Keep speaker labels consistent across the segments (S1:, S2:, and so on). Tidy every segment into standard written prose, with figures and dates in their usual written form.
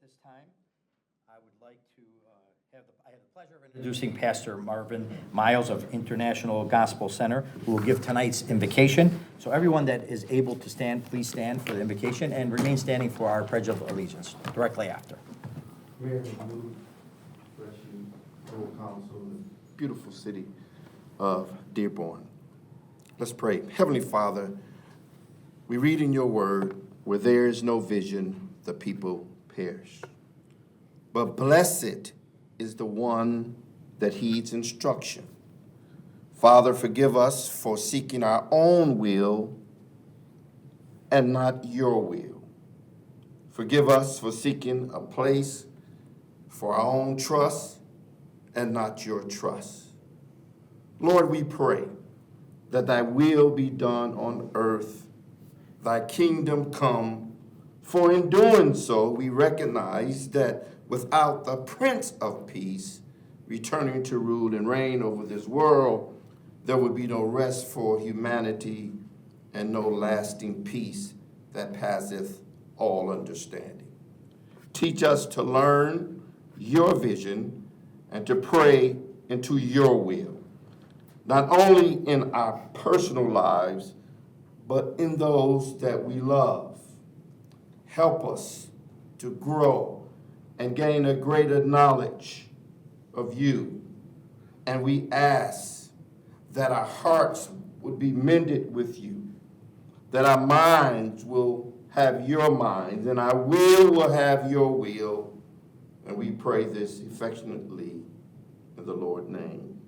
S1: this time, I would like to I have the pleasure of introducing Pastor Marvin Miles of International Gospel Center, who will give tonight's invocation. So everyone that is able to stand, please stand for the invocation and remain standing for our Pledge of Allegiance directly after.
S2: Mayor, you, bless you, whole council, the beautiful city of Dearborn. Let's pray. Heavenly Father, we read in your word, where there is no vision, the people perish. But blessed is the one that heeds instruction. Father, forgive us for seeking our own will and not your will. Forgive us for seeking a place for our own trust and not your trust. Lord, we pray that thy will be done on earth, thy kingdom come, for in doing so we recognize that without the Prince of Peace returning to rule and reign over this world, there would be no rest for humanity and no lasting peace that passeth all understanding. Teach us to learn your vision and to pray into your will, not only in our personal lives, but in those that we love. Help us to grow and gain a greater knowledge of you. And we ask that our hearts would be mended with you, that our minds will have your mind, and our will have your will. And we pray this affectionately in the Lord's name.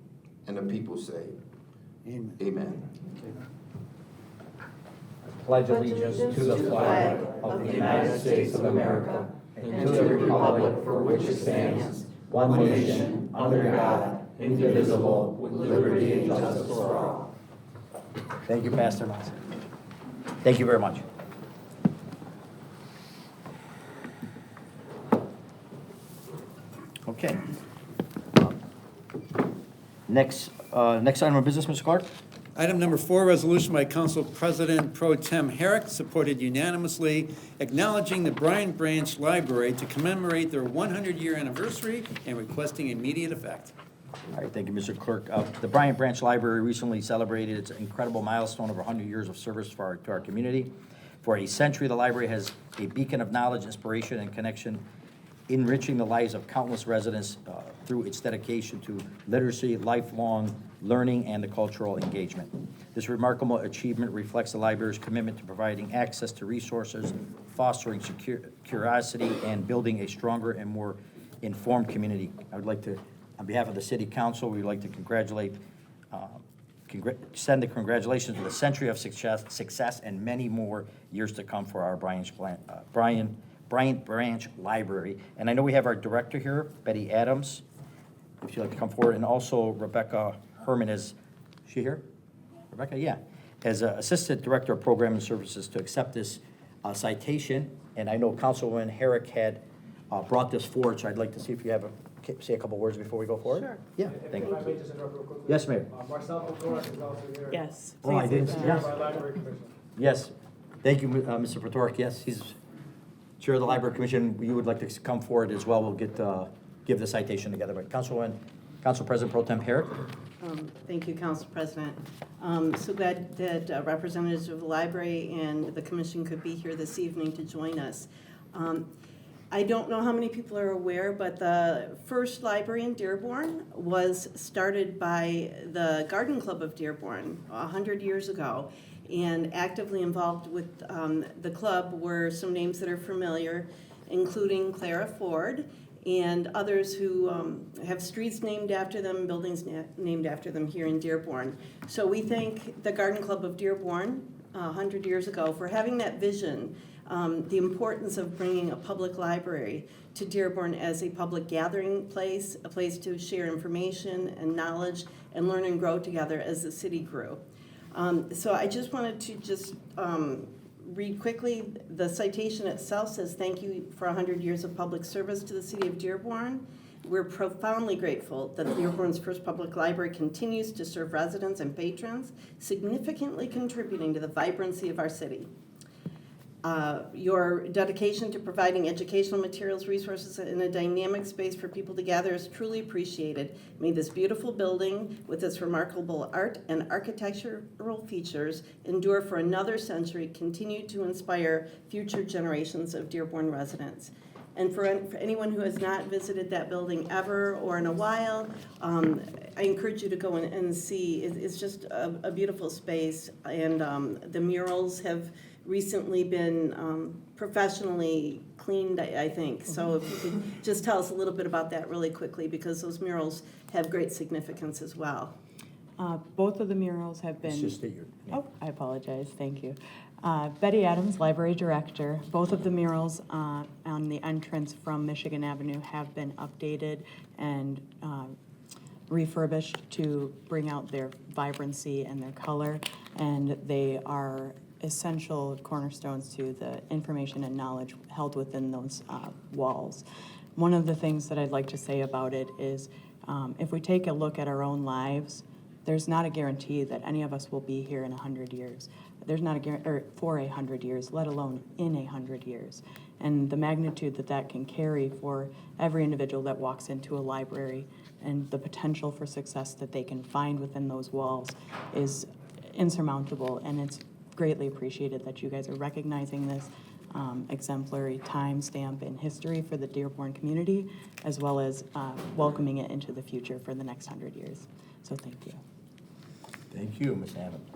S2: And the people say, Amen. Amen.
S3: Pledge allegiance to the flag of the United States of America and to the republic for which it stands, one nation, under God, indivisible, with liberty and justice for all.
S1: Thank you, Pastor Miles. Thank you very much. Okay. Next item of business, Mr. Clark.
S4: Item number 4, resolution by Council President Pro Tem Herrick, supported unanimously, acknowledging the Bryant Branch Library to commemorate their 100-year anniversary and requesting immediate effect.
S1: All right, thank you, Mr. Clerk. The Bryant Branch Library recently celebrated its incredible milestone of 100 years of service to our community. For a century, the library has a beacon of knowledge, inspiration, and connection, enriching the lives of countless residents through its dedication to literacy, lifelong learning, and the cultural engagement. This remarkable achievement reflects the library's commitment to providing access to resources, fostering curiosity, and building a stronger and more informed community. I would like to, on behalf of the City Council, we would like to send the congratulations to the century of success and many more years to come for our Bryant Branch Library. And I know we have our director here, Betty Adams, if you'd like to come forward, and also Rebecca Herman. Is she here? Rebecca, yeah. As Assistant Director of Program and Services to accept this citation. And I know Councilwoman Herrick had brought this forward, so I'd like to see if you have say a couple words before we go forward.
S5: Sure.
S1: Yeah, thank you.
S5: If I may just interrupt real quickly.
S1: Yes, Mayor.
S5: Marcel Potorak is also here.
S6: Yes.
S1: Oh, I didn't see
S5: Chair
S1: yes.
S5: of our Library Commission.
S1: Yes, thank you, Mr. Potorak. Yes, he's Chair of the Library Commission. You would like to come forward as well. We'll give the citation together. But Council President Pro Tem Herrick.
S6: Thank you, Council President. So glad that representatives of the library and the commission could be here this evening to join us. I don't know how many people are aware, but the first library in Dearborn was started by the Garden Club of Dearborn 100 years ago. And actively involved with the club were some names that are familiar, including Clara Ford and others who have streets named after them, buildings named after them here in Dearborn. So we thank the Garden Club of Dearborn 100 years ago for having that vision, the importance of bringing a public library to Dearborn as a public gathering place, a place to share information and knowledge and learn and grow together as the city grew. So I just wanted to read quickly. The citation itself says, "Thank you for 100 years of public service to the city of Dearborn. We're profoundly grateful that Dearborn's first public library continues to serve residents and patrons, significantly contributing to the vibrancy of our city. Your dedication to providing educational materials, resources, and a dynamic space for people to gather is truly appreciated. May this beautiful building, with its remarkable art and architectural features, endure for another century, continue to inspire future generations of Dearborn residents. And for anyone who has not visited that building ever or in a while, I encourage you to go and see. It's just a beautiful space, and the murals have recently been professionally cleaned, I think. So if you could just tell us a little bit about that really quickly, because those murals have great significance as well.
S7: Both of the murals have been.
S1: Let's just state your name.
S7: Oh, I apologize, thank you. Betty Adams, Library Director. Both of the murals on the entrance from Michigan Avenue have been updated and refurbished to bring out their vibrancy and their color, and they are essential cornerstones to the information and knowledge held within those walls. One of the things that I'd like to say about it is if we take a look at our own lives, there's not a guarantee that any of us will be here in 100 years. There's not a guarantee, or for 100 years, let alone in 100 years. And the magnitude that that can carry for every individual that walks into a library and the potential for success that they can find within those walls is insurmountable, and it's greatly appreciated that you guys are recognizing this exemplary time stamp in history for the Dearborn community, as well as welcoming it into the future for the next 100 years. So thank you.
S1: Thank you, Ms. Adams.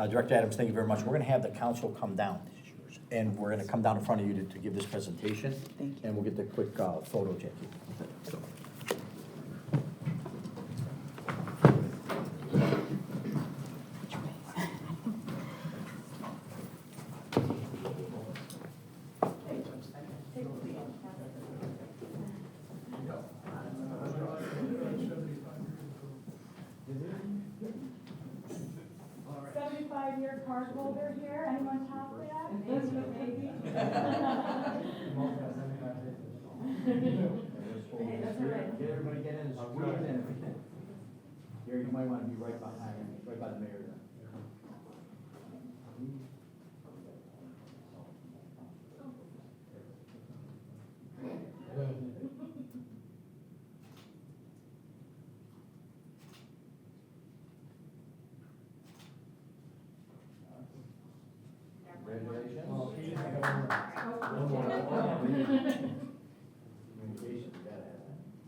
S1: Director Adams, thank you very much. We're going to have the council come down, and we're going to come down in front of you to give this presentation.
S7: Thank you.
S1: And we'll get the quick photo, Jackie. So.
S8: Year card holder here. Anyone top that? Maybe. Hey, that's all right.
S1: Get everybody get in, squeeze in. Here, you might want to be right behind, right by the mayor there.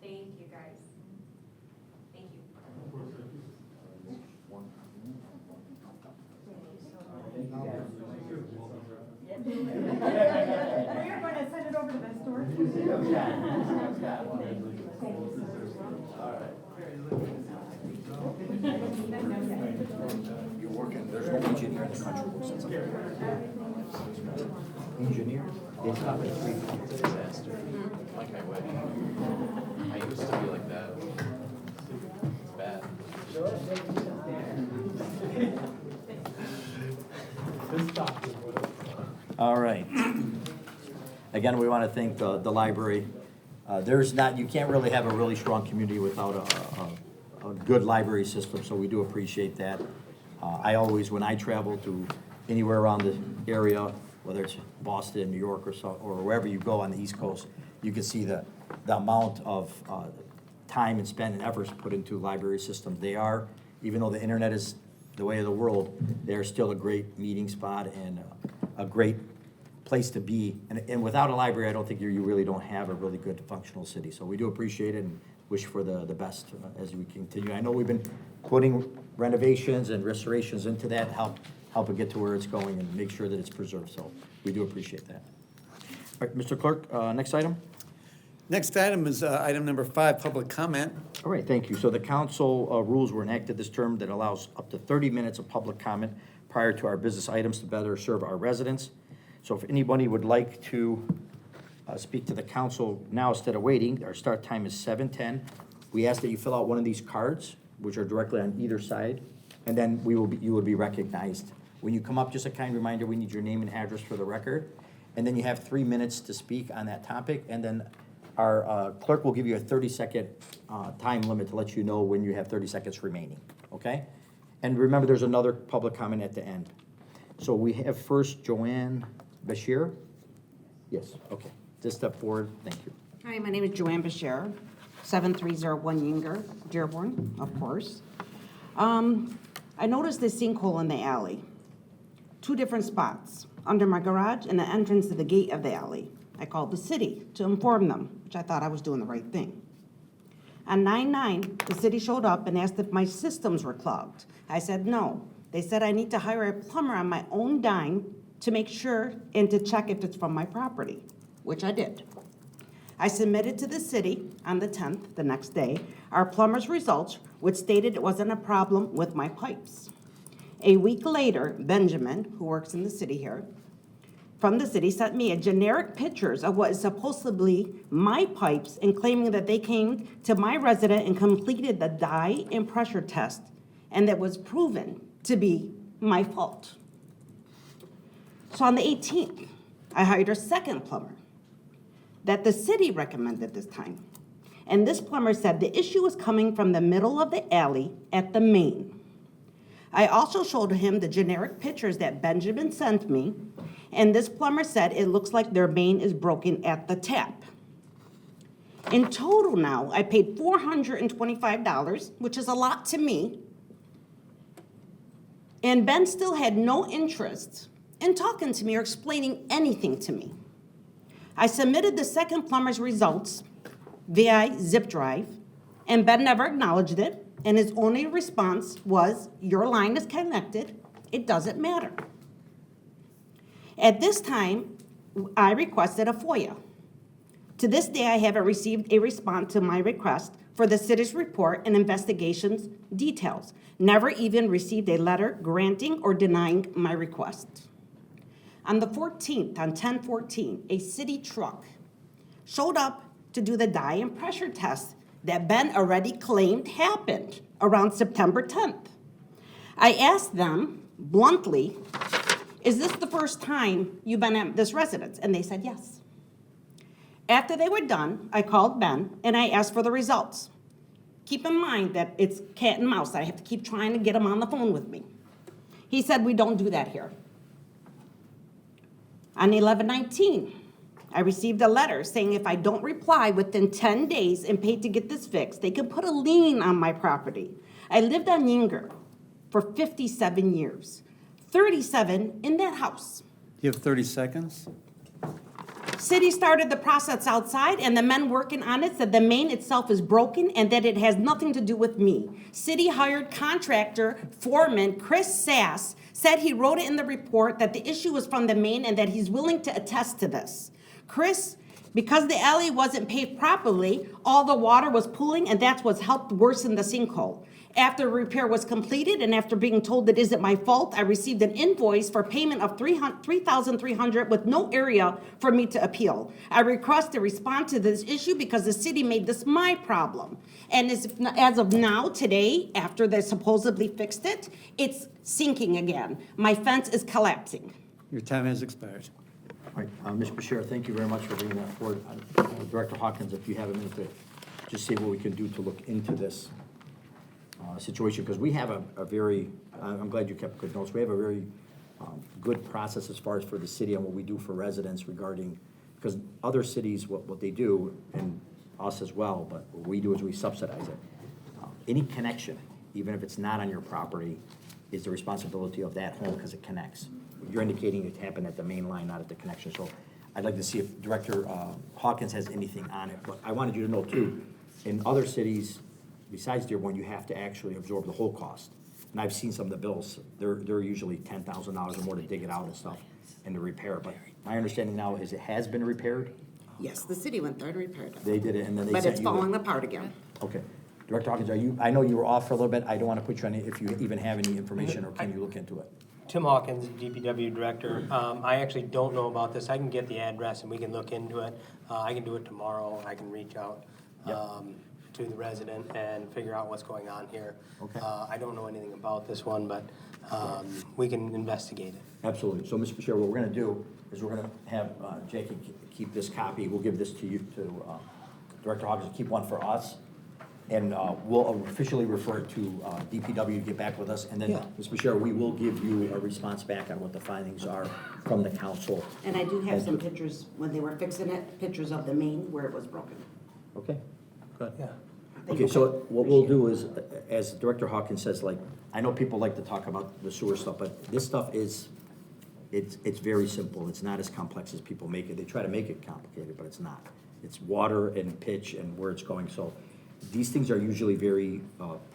S8: Thank you, guys. Thank you. We're going to send it over to the store.
S1: You're working, there's no engineer in the country who works on engineer? It's not a free disaster.
S9: Like I wish. I used to be like that. It's bad.
S1: All right. Again, we want to thank the library. You can't really have a really strong community without a good library system, so we do appreciate that. I always, when I travel to anywhere around the area, whether it's Boston, New York, or wherever you go on the East Coast, you can see the amount of time and spend and efforts put into library systems. They are, even though the internet is the way of the world, they're still a great meeting spot and a great place to be. And without a library, I don't think you really don't have a really good functional city. So we do appreciate it and wish for the best as we continue. I know we've been putting renovations and restorations into that, help it get to where it's going and make sure that it's preserved. So we do appreciate that. All right, Mr. Clerk, next item.
S4: Next item is item number 5, public comment.
S1: All right, thank you. So the council rules were enacted this term that allows up to 30 minutes of public comment prior to our business items to better serve our residents. So if anybody would like to speak to the council now instead of waiting, our start time is 7:10. We ask that you fill out one of these cards, which are directly on either side, and then you will be recognized. When you come up, just a kind reminder, we need your name and address for the record, and then you have 3 minutes to speak on that topic, and then our clerk will give you a 30-second time limit to let you know when you have 30 seconds remaining, okay? And remember, there's another public comment at the end. So we have first Joanne Bashir? Yes, okay. Just step forward, thank you.
S10: Hi, my name is Joanne Bashir, 7301 Yinger, Dearborn, of course. I noticed this sinkhole in the alley. 2 different spots, under my garage and the entrance to the gate of the alley. I called the city to inform them, which I thought I was doing the right thing. On 9/9, the city showed up and asked if my systems were clogged. I said no. They said I need to hire a plumber on my own dime to make sure and to check if it's from my property, which I did. I submitted to the city on the 10th, the next day, our plumber's results, which stated it wasn't a problem with my pipes. A week later, Benjamin, who works in the city here, from the city sent me a generic pictures of what is supposedly my pipes and claiming that they came to my resident and completed the dye and pressure test and that was proven to be my fault. So on the 18th, I hired a second plumber that the city recommended this time. And this plumber said the issue was coming from the middle of the alley at the main. I also showed him the generic pictures that Benjamin sent me, and this plumber said it looks like their main is broken at the tap. In total now, I paid $425, which is a lot to me, and Ben still had no interest in talking to me or explaining anything to me. I submitted the second plumber's results via zip drive, and Ben never acknowledged it, and his only response was, your line is connected, it doesn't matter. At this time, I requested a FOIA. To this day, I haven't received a response to my request for the city's report and investigations details. Never even received a letter granting or denying my request. On the 14th, on 10/14, a city truck showed up to do the dye and pressure test that Ben already claimed happened around September 10th. I asked them bluntly, is this the first time you've been at this residence? And they said yes. After they were done, I called Ben and I asked for the results. Keep in mind that it's cat and mouse. I have to keep trying to get him on the phone with me. He said, we don't do that here. On 11/19, I received a letter saying if I don't reply within 10 days and pay to get this fixed, they can put a lien on my property. I lived on Yinger for 57 years, 37 in that house.
S4: You have 30 seconds.
S10: City started the process outside, and the men working on it said the main itself is broken and that it has nothing to do with me. City hired contractor foreman Chris Sass said he wrote it in the report that the issue was from the main and that he's willing to attest to this. Chris, because the alley wasn't paved properly, all the water was pooling, and that's what's helped worsen the sinkhole. After repair was completed and after being told that isn't my fault, I received an invoice for payment of $3,300 with no area for me to appeal. I request to respond to this issue because the city made this my problem. And as of now, today, after they supposedly fixed it, it's sinking again. My fence is collapsing.
S4: Your time has expired.
S1: All right, Ms. Bashir, thank you very much for bringing that forward. Director Hawkins, if you have a minute to just see what we can do to look into this situation, because we have a very, I'm glad you kept good notes, we have a very good process as far as for the city and what we do for residents regarding, because other cities, what they do, and us as well, but what we do is we subsidize it. Any connection, even if it's not on your property, is the responsibility of that home because it connects. You're indicating it happened at the main line, not at the connection. So I'd like to see if Director Hawkins has anything on it. But I wanted you to know too, in other cities besides Dearborn, you have to actually absorb the whole cost. And I've seen some of the bills. They're usually $10,000 or more to dig it out and stuff and to repair. But my understanding now is it has been repaired.
S10: Yes, the city went there to repair it.
S1: They did it, and then they
S10: But
S1: sent
S10: it's
S1: you.
S10: falling apart again.
S1: Okay. Director Hawkins, I know you were off for a little bit. I don't want to put you on, if you even have any information, or can you look into it?
S5: Tim Hawkins, DPW Director. I actually don't know about this. I can get the address and we can look into it. I can do it tomorrow. I can reach out to the resident and figure out what's going on here.
S1: Okay.
S5: I don't know anything about this one, but we can investigate it.
S1: Absolutely. So, Mr. Bashir, what we're going to do is we're going to have Jackie keep this copy. We'll give this to you, to Director Hawkins, to keep one for us. And we'll officially refer it to DPW to get back with us. And then,
S10: Yeah.
S1: Ms. Bashir, we will give you a response back on what the findings are from the council.
S10: And I do have some pictures, when they were fixing it, pictures of the main where it was broken.
S1: Okay, good.
S5: Yeah.
S1: Okay, so what we'll do is, as Director Hawkins says, like, I know people like to talk about the sewer stuff, but this stuff is, it's very simple. It's not as complex as people make it. They try to make it complicated, but it's not. It's water and pitch and where it's going. So these things are usually very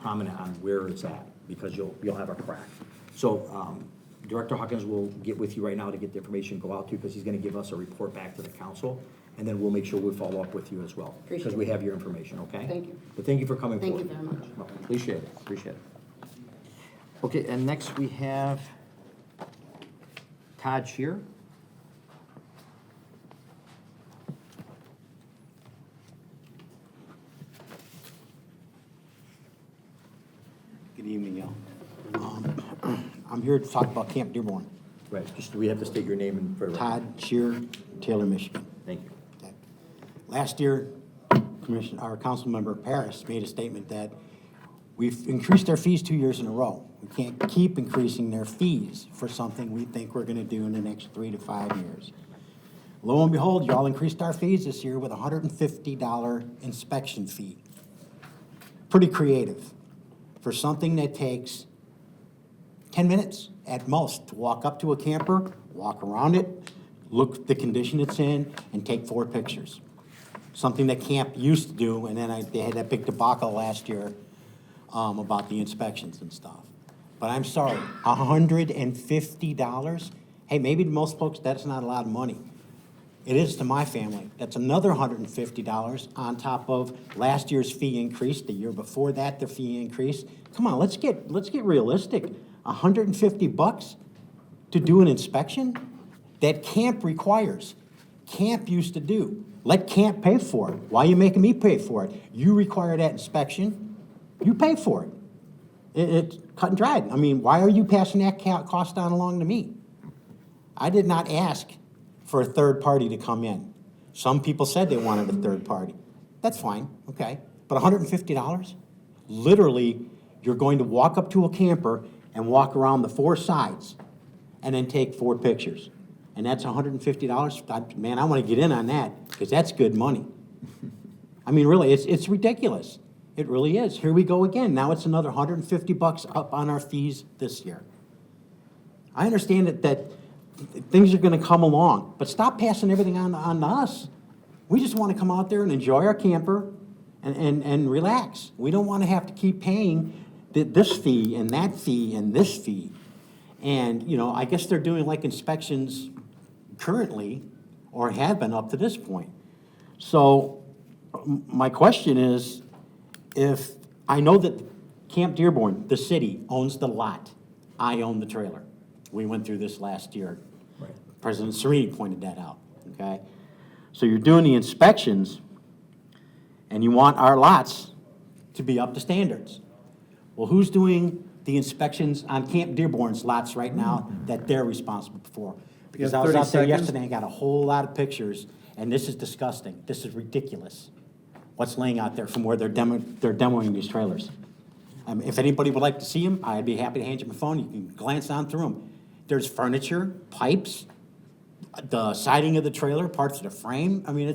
S1: prominent on where it's at, because you'll have a crack. So Director Hawkins will get with you right now to get the information, go out to you, because he's gonna give us a report back to the council, and then we'll make sure we follow up with you as well.
S10: Appreciate
S1: Because we
S10: it.
S1: have your information, okay?
S10: Thank you.
S1: But thank you for coming
S10: Thank
S1: forward.
S10: you very much.
S1: No, appreciate it, appreciate it. Okay, and next we have Todd Shear.
S11: Good evening, y'all. I'm here to talk about Camp Dearborn.
S1: Right, just, do we have to state your name and for the record?
S11: Todd Shear, Taylor, Michigan.
S1: Thank you.
S11: Okay. Last year, our council member Paris made a statement that we've increased our fees 2 years in a row. We can't keep increasing their fees for something we think we're gonna do in the next 3 to 5 years. Lo and behold, y'all increased our fees this year with a $150 inspection fee. Pretty creative for something that takes 10 minutes at most to walk up to a camper, walk around it, look at the condition it's in, and take 4 pictures. Something that camp used to do, and then they had that big debacle last year about the inspections and stuff. But I'm sorry, $150? Hey, maybe to most folks, that's not a lot of money. It is to my family. That's another $150 on top of last year's fee increase, the year before that, the fee increase. Come on, let's get realistic. $150 to do an inspection that camp requires. Camp used to do. Let camp pay for it. Why are you making me pay for it? You require that inspection, you pay for it. It's cut and dried. I mean, why are you passing that cost down along to me? I did not ask for a third party to come in. Some people said they wanted a third party. That's fine, okay. But $150? Literally, you're going to walk up to a camper and walk around the 4 sides and then take 4 pictures. And that's $150? Man, I want to get in on that because that's good money. I mean, really, it's ridiculous. It really is. Here we go again. Now it's another $150 up on our fees this year. I understand that things are going to come along, but stop passing everything on to us. We just want to come out there and enjoy our camper and relax. We don't want to have to keep paying this fee and that fee and this fee. And, you know, I guess they're doing like inspections currently, or have been up to this point. So my question is, if I know that Camp Dearborn, the city, owns the lot, I own the trailer. We went through this last year.
S1: Right.
S11: President Sereni pointed that out, okay? So you're doing the inspections, and you want our lots to be up to standards. Well, who's doing the inspections on Camp Dearborn's lots right now that they're responsible for? Because I was
S4: 30
S11: out there
S4: seconds.
S11: yesterday and got a whole lot of pictures, and this is disgusting. This is ridiculous, what's laying out there from where they're demoing these trailers. If anybody would like to see them, I'd be happy to hand you my phone. You can glance on through them. There's furniture, pipes, the siding of the trailer, parts of the frame. I mean,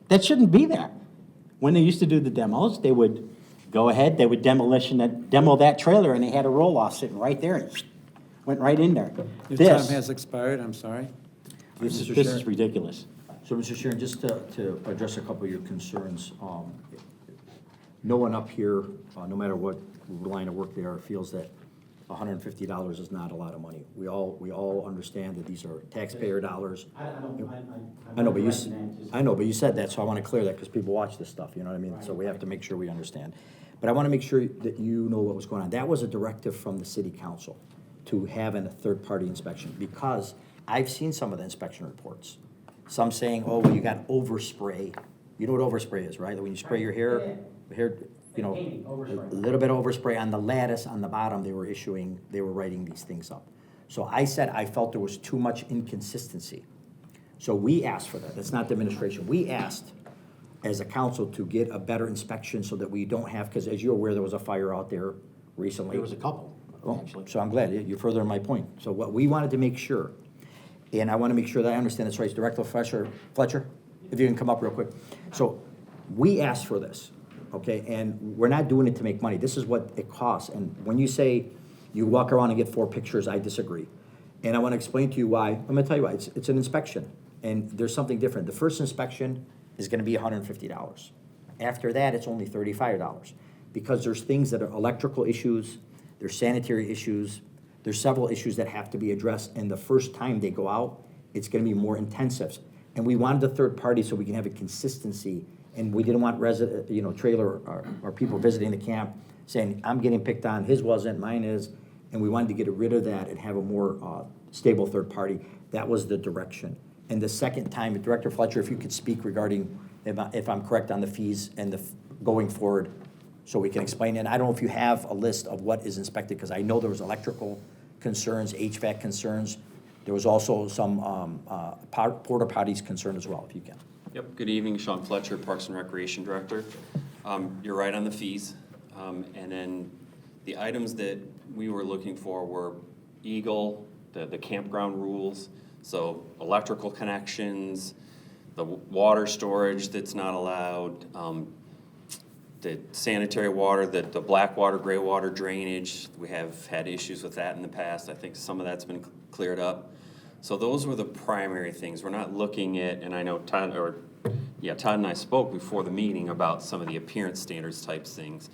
S11: that shouldn't be there. When they used to do the demos, they would go ahead, they would demo that trailer, and they had a roll-off sitting right there, and went right in there.
S4: Your
S11: This
S4: time has expired, I'm sorry.
S11: is
S1: Mr.
S11: this
S1: Sharon?
S11: is ridiculous.
S1: So, Mr. Sharon, just to address a couple of your concerns, no one up here, no matter what line of work they are, feels that $150 is not a lot of money. We all understand that these are taxpayer dollars. I know, but you said that, so I want to clear that because people watch this stuff, you know what I mean? So we have to make sure we understand. But I want to make sure that you know what was going on. That was a directive from the city council to have a third-party inspection, because I've seen some of the inspection reports. Some saying, oh, well, you got overspray. You know what overspray is, right? When you spray your hair, you know, a little bit of overspray on the lattice on the bottom, they were writing these things up. So I said I felt there was too much inconsistency. So we asked for that. That's not the administration. We asked as a council to get a better inspection so that we don't have, because as you're aware, there was a fire out there recently.
S11: There was a couple,
S1: Oh,
S11: actually.
S1: so I'm glad, you're furthering my point. So what we wanted to make sure, and I want to make sure that I understand this right, Director Fletcher, if you can come up real quick. So we asked for this, okay, and we're not doing it to make money. This is what it costs. And when you say you walk around and get 4 pictures, I disagree. And I want to explain to you why. I'm going to tell you why. It's an inspection, and there's something different. The first inspection is going to be $150. After that, it's only $35, because there's things that are electrical issues, there's sanitary issues, there's several issues that have to be addressed, and the first time they go out, it's gonna be more intensive. And we wanted a third party so we can have a consistency, and we didn't want trailer or people visiting the camp saying, I'm getting picked on, his wasn't, mine is, and we wanted to get rid of that and have a more stable third party. That was the direction. And the second time, Director Fletcher, if you could speak regarding, if I'm correct on the fees and the going forward, so we can explain it. I don't know if you have a list of what is inspected, because I know there was electrical concerns, HVAC concerns. There was also some porta potties concern as well, if you can.
S9: Yep, good evening, Sean Fletcher, Parks and Recreation Director. You're right on the fees. And then the items that we were looking for were Eagle, the campground rules, so electrical connections, the water storage that's not allowed, the sanitary water, the black water, gray water drainage. We have had issues with that in the past. I think some of that's been cleared up. So those were the primary things. We're not looking at, and I know Todd and I spoke before the meeting about some of the appearance standards types things.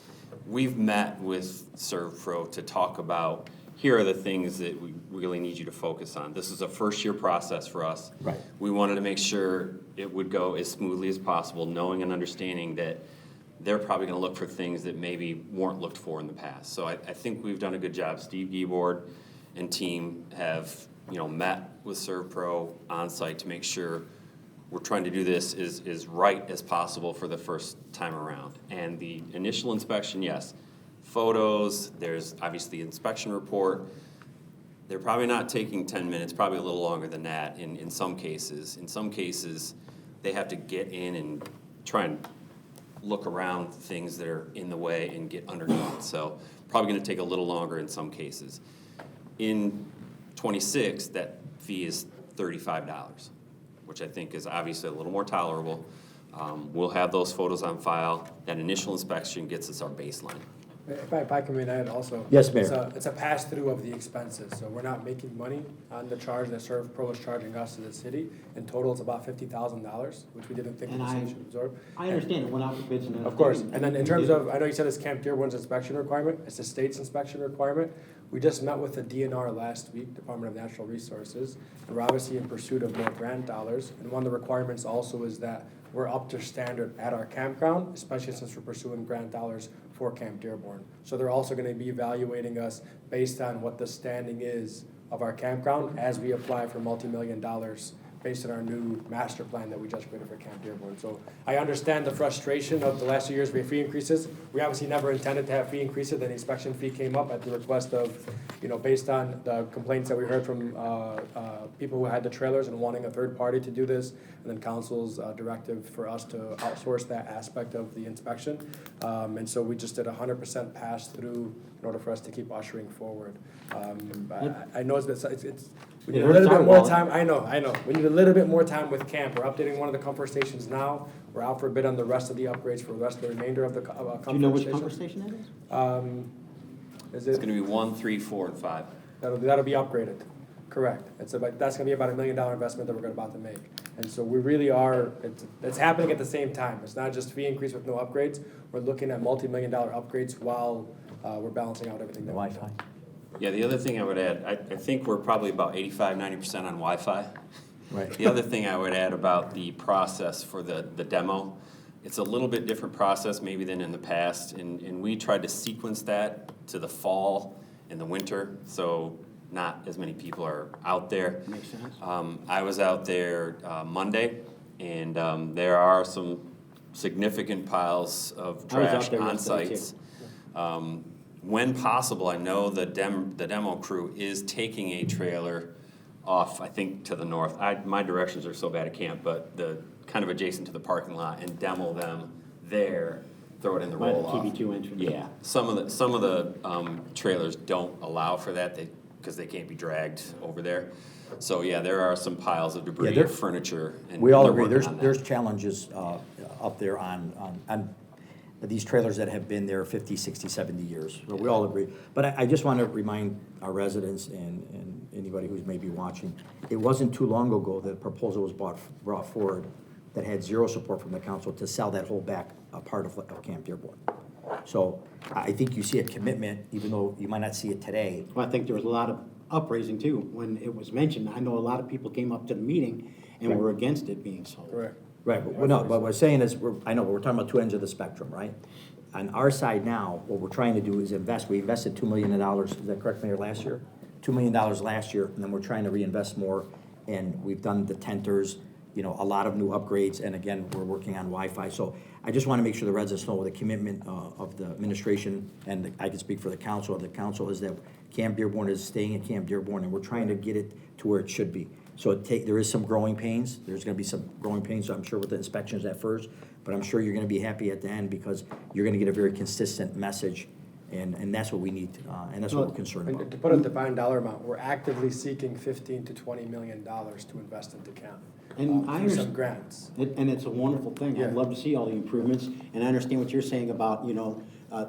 S9: We've met with ServPro to talk about, here are the things that we really need you to focus on. This is a first-year process for us.
S1: Right.
S9: We wanted to make sure it would go as smoothly as possible, knowing and understanding that they're probably gonna look for things that maybe weren't looked for in the past. So I think we've done a good job. Steve Giebord and team have, met with ServPro on site to make sure we're trying to do this as right as possible for the first time around. And the initial inspection, yes, photos, there's obviously the inspection report. They're probably not taking 10 minutes, probably a little longer than that in some cases. In some cases, they have to get in and try and look around things that are in the way and get underneath. So probably gonna take a little longer in some cases. In 26, that fee is $35, which I think is obviously a little more tolerable. We'll have those photos on file. That initial inspection gets us our baseline.
S12: If I can add also.
S1: Yes, Mayor.
S12: It's a pass-through of the expenses, so we're not making money on the charge that ServPro is charging us as a city. In total, it's about $50,000, which we didn't think the city should absorb.
S11: I understand it went out for bids and
S12: Of course, and then in terms of, I know you said it's Camp Dearborn's inspection requirement, it's the state's inspection requirement. We just met with the DNR last week, Department of Natural Resources, and we're obviously in pursuit of more grant dollars. And one of the requirements also is that we're up to standard at our campground, especially since we're pursuing grant dollars for Camp Dearborn. So they're also gonna be evaluating us based on what the standing is of our campground as we apply for multi-million dollars based on our new master plan that we just created for Camp Dearborn. So I understand the frustration of the last 2 years with fee increases. We obviously never intended to have fee increases. The inspection fee came up at the request of, based on the complaints that we heard from people who had the trailers and wanting a third party to do this, and then council's directive for us to outsource that aspect of the inspection. And so we just did 100% pass through in order for us to keep ushering forward. I know we need a little bit more time. I know. We need a little bit more time with camp. We're updating one of the comfort stations now. We're out for a bid on the rest of the upgrades for the rest of the remainder of the comfort station.
S11: Do you know which comfort station that is?
S9: It's gonna be 1, 3, 4, and 5.
S12: That'll be upgraded, correct. That's gonna be about $1 million investment that we're about to make. And so we really are, it's happening at the same time. It's not just fee increase with no upgrades. We're looking at multi-million-dollar upgrades while we're balancing out everything that we've done.
S1: Wi-Fi.
S9: Yeah, the other thing I would add, I think we're probably about 85–90% on Wi-Fi.
S1: Right.
S9: The other thing I would add about the process for the demo, it's a little bit different process maybe than in the past, and we tried to sequence that to the fall and the winter, so not as many people are out there.
S11: Makes sense.
S9: I was out there Monday, and there are some significant piles of
S11: I was out
S9: trash
S11: there
S9: on
S11: yesterday,
S9: sites. When possible, I know the demo crew is taking a trailer off, I think, to the north. My directions are so bad I can't, but the kind of adjacent to the parking lot and demo them there, throw it in the
S11: By the
S9: roll-off.
S11: TB2 entrance.
S9: Yeah, some of the trailers don't allow for that, because they can't be dragged over there. So, yeah, there are some piles of debris,
S1: there-
S9: furniture, and
S1: We all
S9: they're
S1: agree,
S9: working on that.
S1: there's challenges up there on these trailers that have been there 50, 60, 70 years. So we all agree. But I just want to remind our residents and anybody who's maybe watching, it wasn't too long ago that a proposal was brought forward that had zero support from the council to sell that whole back part of Camp Dearborn. So I think you see a commitment, even though you might not see it today.
S11: Well, I think there was a lot of upraising too, when it was mentioned. I know a lot of people came up to the meeting and were against it being sold.
S12: Correct.
S1: Right, but no, but what we're saying is, I know, but we're talking about two ends of the spectrum, right? On our side now, what we're trying to do is invest. We invested $2 million, is that correct, Mayor, last year? $2 million last year, and then we're trying to reinvest more, and we've done the tenters, you know, a lot of new upgrades, and again, we're working on Wi-Fi. So I just want to make sure the residents know the commitment of the administration, and I can speak for the council. The council is that Camp Dearborn is staying at Camp Dearborn, and we're trying to get it to where it should be. So there is some growing pains. There's gonna be some growing pains, I'm sure, with the inspections at first, but I'm sure you're gonna be happy at the end because you're gonna get a very consistent message, and that's what we need, and that's what we're concerned
S12: And
S1: about.
S12: to put a defined dollar amount, we're actively seeking $15 to $20 million to invest into camp.
S11: And I
S12: Through some
S11: understand,
S12: grants.
S11: and it's a wonderful thing.
S12: Yeah.
S11: I'd love to see all the improvements, and I understand what you're saying about, you know,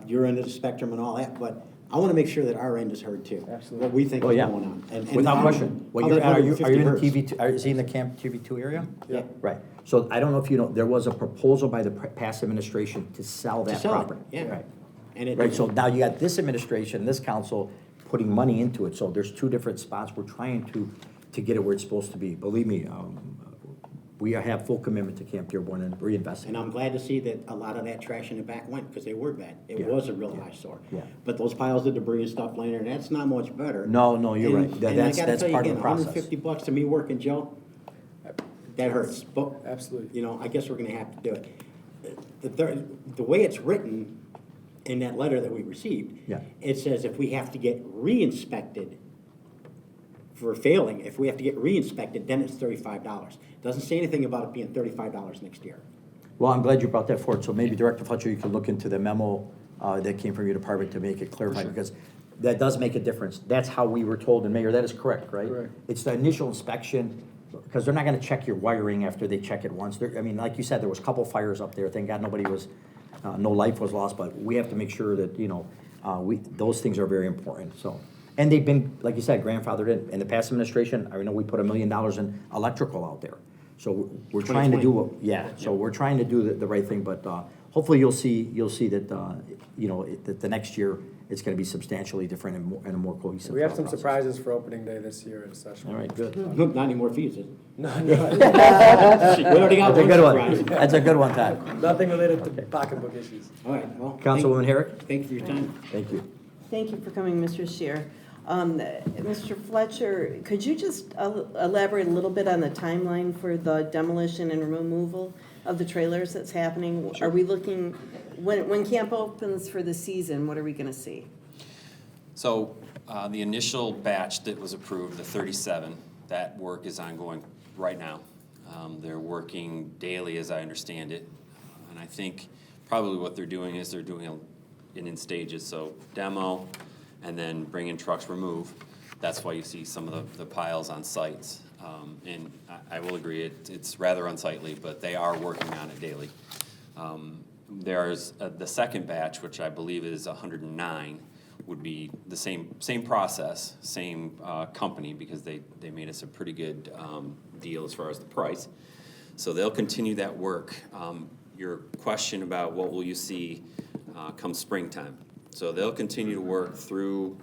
S11: your end of the spectrum and all that, but I want to make sure that our end is heard too.
S12: Absolutely.
S11: What we think
S1: Oh,
S11: is
S1: yeah.
S11: going on. And
S1: Without
S11: how-
S1: question. Well,
S11: how that
S1: are you
S11: 150
S1: in
S11: hertz.
S1: TV2, is he in the Camp TV2 area?
S12: Yeah.
S1: Right. So I don't know if you know, there was a proposal by the past administration to sell
S11: To
S1: that
S11: sell it,
S1: property.
S11: yeah.
S1: Right.
S11: And it,
S1: Right, so now you got this administration, this council putting money into it, so there's two different spots. We're trying to get it where it's supposed to be. Believe me, we have full commitment to Camp Dearborn and reinvesting.
S11: and I'm glad to see that a lot of that trash in the back went, because they were bad. It
S1: Yeah.
S11: was a real eyesore.
S1: Yeah.
S11: But those piles of debris and stuff laying there, that's not much better.
S1: No, you're
S11: And-
S1: right.
S11: and I
S1: That's
S11: gotta tell you
S1: part of
S11: again,
S1: the process.
S11: $150 to me working, Joe, that hurts. But,
S12: Absolutely.
S11: you know, I guess we're gonna have to do it. The way it's written in that letter that we received,
S1: Yeah.
S11: it says if we have to get re-inspected for failing, if we have to get re-inspected, then it's $35. Doesn't say anything about it being $35 next year.
S1: Well, I'm glad you brought that forward, so maybe Director Fletcher, you can look into the memo that came from your department to make it clarified, because that does make a difference. That's how we were told, and Mayor, that is correct, right?
S12: Correct.
S1: It's the initial inspection, because they're not gonna check your wiring after they check it once. I mean, like you said, there was a couple fires up there, thank God nobody was, no life was lost, but we have to make sure that, you know, those things are very important, so. And they've been, like you said, grandfathered in the past administration. I know we put $1 million in electrical out there. So we're trying to do, we're trying to do the right thing, but hopefully you'll see that, you know, that the next year it's gonna be substantially different and a more cohesive.
S12: We have some
S1: process.
S12: surprises for opening day this year in session.
S1: All right, good.
S11: Not any more fees, is it?
S12: No,
S11: We already got
S1: That's a
S11: one
S1: good
S11: surprise.
S1: one. That's a good one, Todd.
S12: nothing related to pocketbook issues.
S11: All right, well.
S1: Councilwoman Herrick?
S11: Thank you for your time.
S1: Thank you.
S6: Thank you for coming, Mr. Scheer. Mr. Fletcher, could you just elaborate a little bit on the timeline for the demolition and removal of the trailers that's happening? Are we looking, when camp opens for the season, what are we gonna see?
S9: So, the initial batch that was approved, the 37, that work is ongoing right now. They're working daily, as I understand it. And I think probably what they're doing is they're doing it in stages, so demo, and then bring in trucks, remove. That's why you see some of the piles on sites. And I will agree, it's rather unsightly, but they are working on it daily. There's the second batch, which I believe is 109, would be the same process, same company, because they made us a pretty good deal as far as the price. So they'll continue that work. Your question about what will you see come springtime. So they'll continue to work through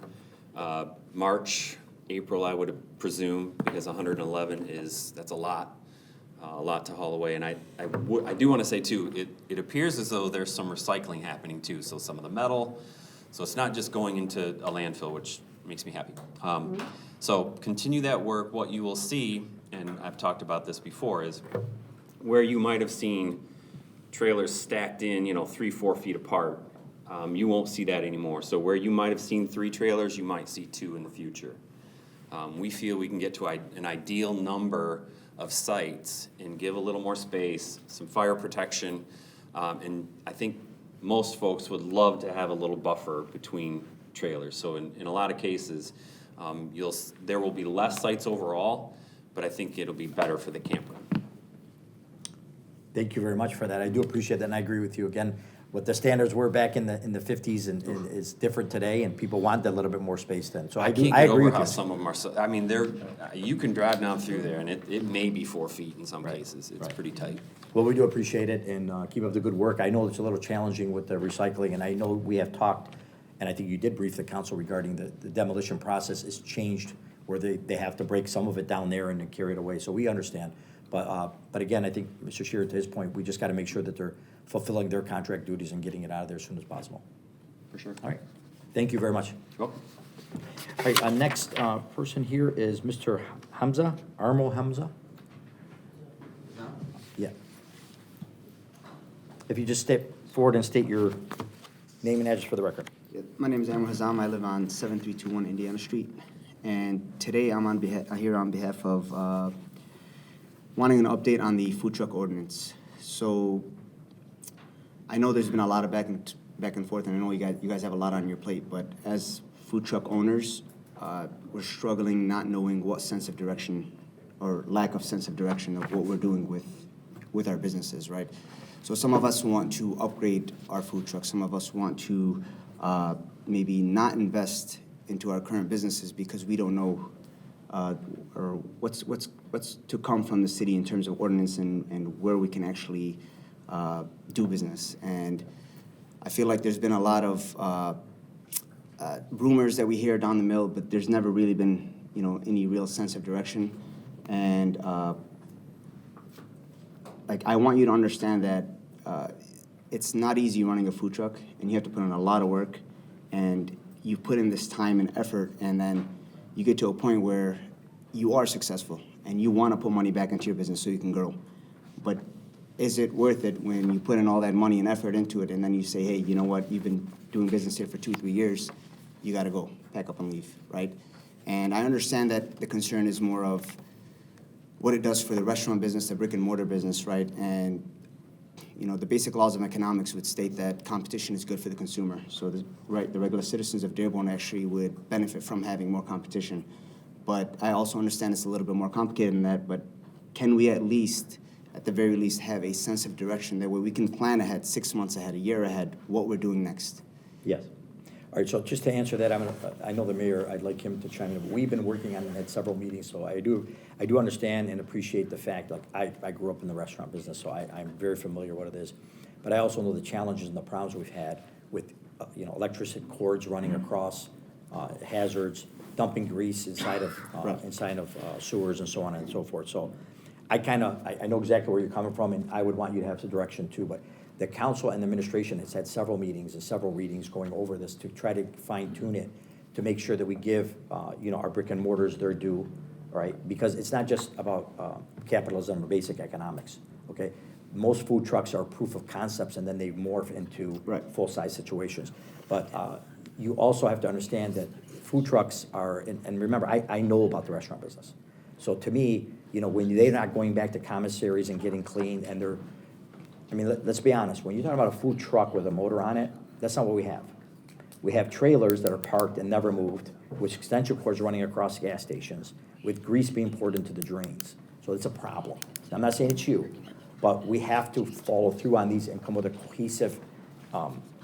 S9: March, April, I would presume, because 111 that's a lot to haul away. And I do want to say too, it appears as though there's some recycling happening too. So some of the metal, so it's not just going into a landfill, which makes me happy. So continue that work. What you will see, and I've talked about this before, is where you might have seen trailers stacked in, 3-4 feet apart. You won't see that anymore. So where you might have seen 3 trailers, you might see 2 in the future. We feel we can get to an ideal number of sites and give a little more space, some fire protection, and I think most folks would love to have a little buffer between trailers. So in a lot of cases, there will be less sites overall, but I think it'll be better for the camper.
S1: Thank you very much for that. I do appreciate that, and I agree with you. Again, what the standards were back in the 50s and is different today, and people want a little bit more space then. So I
S9: can't
S1: agree
S9: get over
S1: with
S9: how
S1: you.
S9: some of them are, I mean, you can drive down through there, and it may be 4 feet in some cases. It's pretty tight.
S1: Well, we do appreciate it, and keep up the good work. I know it's a little challenging with the recycling, and I know we have talked, and I think you did brief the council regarding the demolition process is changed, where they have to break some of it down there and then carry it away, so we understand. But again, I think, Mr. Shearer, to his point, we just got to make sure that they're fulfilling their contract duties and getting it out of there as soon as possible.
S9: For sure.
S1: All right, thank you very much.
S9: You're welcome.
S1: All right, our next person here is Mr. Hamza, Armo Hamza. Yeah. If you just step forward and state your name and address for the record.
S13: My name is Amr Hazam. I live on 7321 Indiana Street. And today I'm here on behalf of wanting an update on the food truck ordinance. So I know there's been a lot of back and forth, and I know you guys have a lot on your plate, but as food truck owners, we're struggling not knowing what sense of direction or lack of sense of direction of what we're doing with our businesses, right? So some of us want to upgrade our food trucks. Some of us want to maybe not invest into our current businesses because we don't know or what's to come from the city in terms of ordinance and where we can actually do business. And I feel like there's been a lot of rumors that we hear down the mill, but there's never really been, any real sense of direction. And I want you to understand that it's not easy running a food truck, and you have to put in a lot of work, and you put in this time and effort, and then you get to a point where you are successful, and you want to put money back into your business so you can grow. But is it worth it when you put in all that money and effort into it, and then you say, hey, you know what, you've been doing business here for 2-3 years, you got to go, pack up and leave, right? And I understand that the concern is more of what it does for the restaurant business, the brick and mortar business, right? And the basic laws of economics would state that competition is good for the consumer. So the regular citizens of Dearborn actually would benefit from having more competition. But I also understand it's a little bit more complicated than that, but can we at the very least, have a sense of direction that way we can plan ahead, 6 months ahead, a year ahead, what we're doing next?
S1: Yes. All right, so just to answer that, I know the mayor, I'd like him to chime in. We've been working on it at several meetings, so I do understand and appreciate the fact, I grew up in the restaurant business, so I'm very familiar what it is. But I also know the challenges and the problems we've had with, electricity cords running across, hazards, dumping grease inside of sewers and so on and so forth. So I know exactly where you're coming from, and I would want you to have some direction too, but the council and the administration has had several meetings and several readings going over this to try to fine tune it, to make sure that we give, our brick and mortars their due, right? Because it's not just about capitalism or basic economics, okay? Most food trucks are proof of concepts, and then they morph into full-size situations. But you also have to understand that food trucks are, and remember, I know about the restaurant business. So to me, when they're not going back to commissaries and getting cleaned, and let's be honest, when you're talking about a food truck with a motor on it, that's not what we have. We have trailers that are parked and never moved, with extension cords running across gas stations, with grease being poured into the drains. So it's a problem. I'm not saying it's you, but we have to follow through on these and come with a cohesive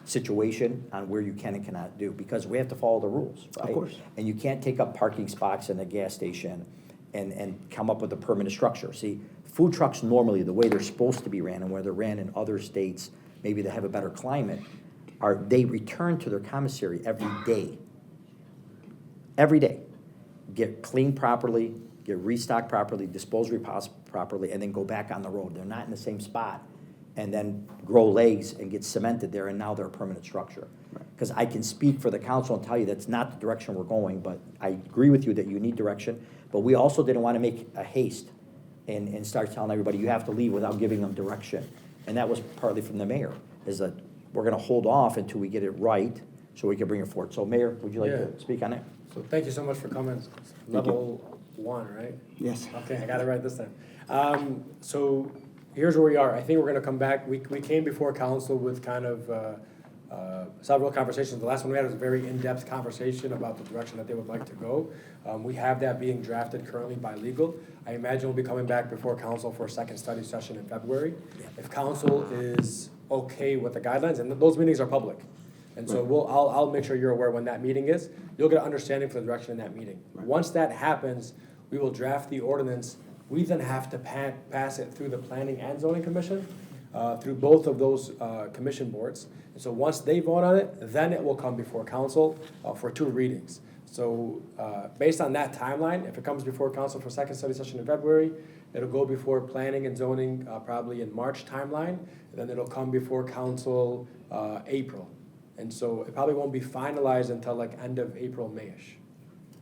S1: situation on where you can and cannot do, because we have to follow the rules, right?
S13: Of course.
S1: And you can't take up parking spots in a gas station and come up with a permanent structure. See, food trucks normally, the way they're supposed to be ran and where they're ran in other states, maybe they have a better climate, they return to their commissary every day. Every day. Get cleaned properly, get restocked properly, disposed properly, and then go back on the road. They're not in the same spot and then grow legs and get cemented there, and now they're a permanent structure. Because I can speak for the council and tell you that's not the direction we're going, but I agree with you that you need direction. But we also didn't want to make a haste and start telling everybody you have to leave without giving them direction. And that was partly from the mayor, is that we're going to hold off until we get it right so we can bring it forward. So Mayor, would you like to speak on it?
S12: So thank you so much for coming. Level 1, right?
S13: Yes.
S12: Okay, I got it right this time. So here's where we are. I think we're gonna come back. We came before council with kind of several conversations. The last one we had was a very in-depth conversation about the direction that they would like to go. We have that being drafted currently by legal. I imagine we'll be coming back before council for a second study session in February. If council is okay with the guidelines, and those meetings are public. And so I'll make sure you're aware when that meeting is. You'll get an understanding for the direction in that meeting. Once that happens, we will draft the ordinance. We then have to pass it through the Planning and Zoning Commission, through both of those commission boards. And so once they vote on it, then it will come before council for 2 readings. So based on that timeline, if it comes before council for second study session in February, it'll go before Planning and Zoning probably in March timeline, and then it'll come before council April. And so it probably won't be finalized until like end of April, May-ish.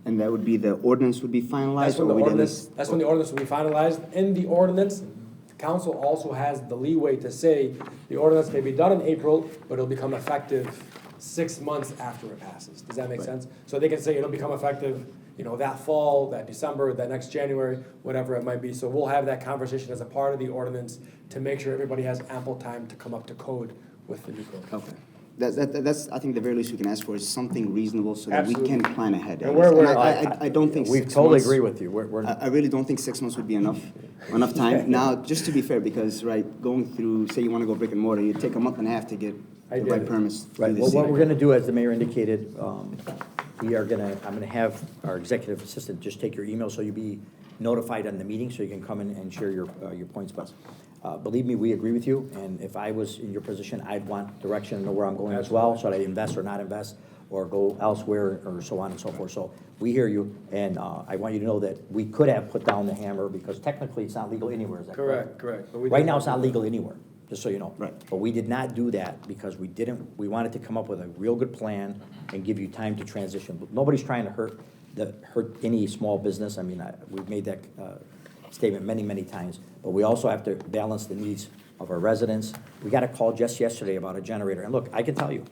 S13: And that would be, the ordinance would be finalized?
S12: That's when the
S13: or we'd at
S12: ordinance,
S13: least-
S12: that's when the ordinance will be finalized. In the ordinance, the council also has the leeway to say the ordinance may be done in April, but it'll become effective 6 months after it passes. Does that make sense? So they can say it'll become effective, that fall, that December, that next January, whatever it might be. So we'll have that conversation as a part of the ordinance to make sure everybody has ample time to come up to code with the new code.
S13: Okay. That's, I think the very least we can ask for is something reasonable so that we can
S12: Absolutely.
S13: plan ahead.
S12: And we're-
S13: I don't think
S1: We
S13: 6
S1: totally
S13: months-
S1: agree with you.
S13: I really don't think 6 months would be enough time. Now, just to be fair, because, going through, say you want to go brick and mortar, you take a month and a half to get
S12: I
S13: the
S12: get
S13: right
S12: it.
S13: permits. through
S1: Right,
S13: the
S1: well, what
S13: city.
S1: we're gonna do, as the mayor indicated, I'm gonna have our executive assistant just take your email, so you'll be notified on the meeting, so you can come in and share your points. But believe me, we agree with you, and if I was in your position, I'd want direction and know where I'm going as well, so that I invest or not invest, or go elsewhere, or so on and so forth. So we hear you, and I want you to know that we could have put down the hammer, because technically it's not legal anywhere, is that correct?
S12: Correct. But we
S1: Right
S12: did-
S1: now, it's not legal anywhere, just so you know.
S13: Right.
S1: But we did not do that because we wanted to come up with a real good plan and give you time to transition. But nobody's trying to hurt any small business. I mean, we've made that statement many, many times. But we also have to balance the needs of our residents. We got a call just yesterday about a generator. And look, I can tell you,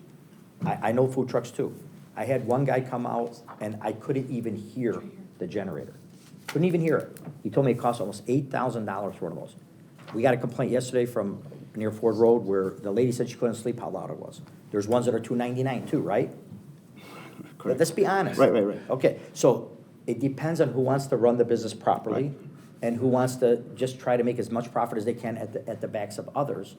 S1: I know food trucks too. I had one guy come out and I couldn't even hear the generator. Couldn't even hear it. He told me it cost almost $8,000 for one of those. We got a complaint yesterday from near Ford Road where the lady said she couldn't sleep how loud it was. There's ones that are $299 too, right?
S13: Correct.
S1: Let's be honest.
S13: Right.
S1: Okay, so it depends on who wants to run the business properly and who wants to just try to make as much profit as they can at the backs of others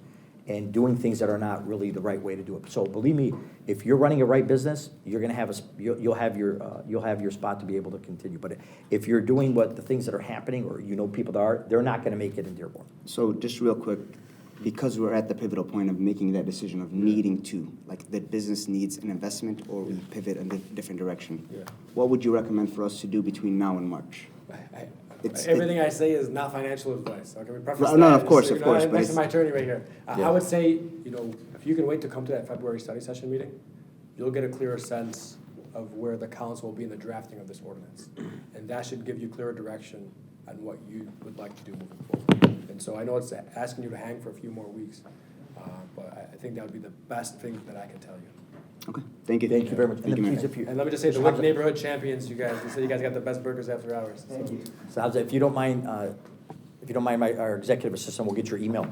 S1: and doing things that are not really the right way to do it. So believe me, if you're running a right business, you're gonna have you'll have your spot to be able to continue. But if you're doing the things that are happening, or people that are, they're not gonna make it in Dearborn.
S13: So just real quick, because we're at the pivotal point of making that decision of needing to, like the business needs an investment or we pivot in a different direction, what would you recommend for us to do between now and March?
S12: Everything I say is not financial advice. Okay, we preface
S13: No,
S12: that.
S13: of course,
S12: Just,
S13: of course,
S12: Next
S13: but
S12: to my attorney right here. I would say, if you can wait to come to that February study session meeting, you'll get a clearer sense of where the council will be in the drafting of this ordinance. And that should give you clearer direction on what you would like to do moving forward. And so I know it's asking you to hang for a few more weeks, but I think that would be the best thing that I can tell you.
S13: Okay, thank you.
S1: Thank you very much.
S13: Thank you,
S1: And
S13: Mayor.
S1: please, if you.
S12: And let me just say, the WIC neighborhood champions, you guys, they said you guys got the best burgers after hours.
S1: Thank you. So if you don't mind, our executive assistant will get your email.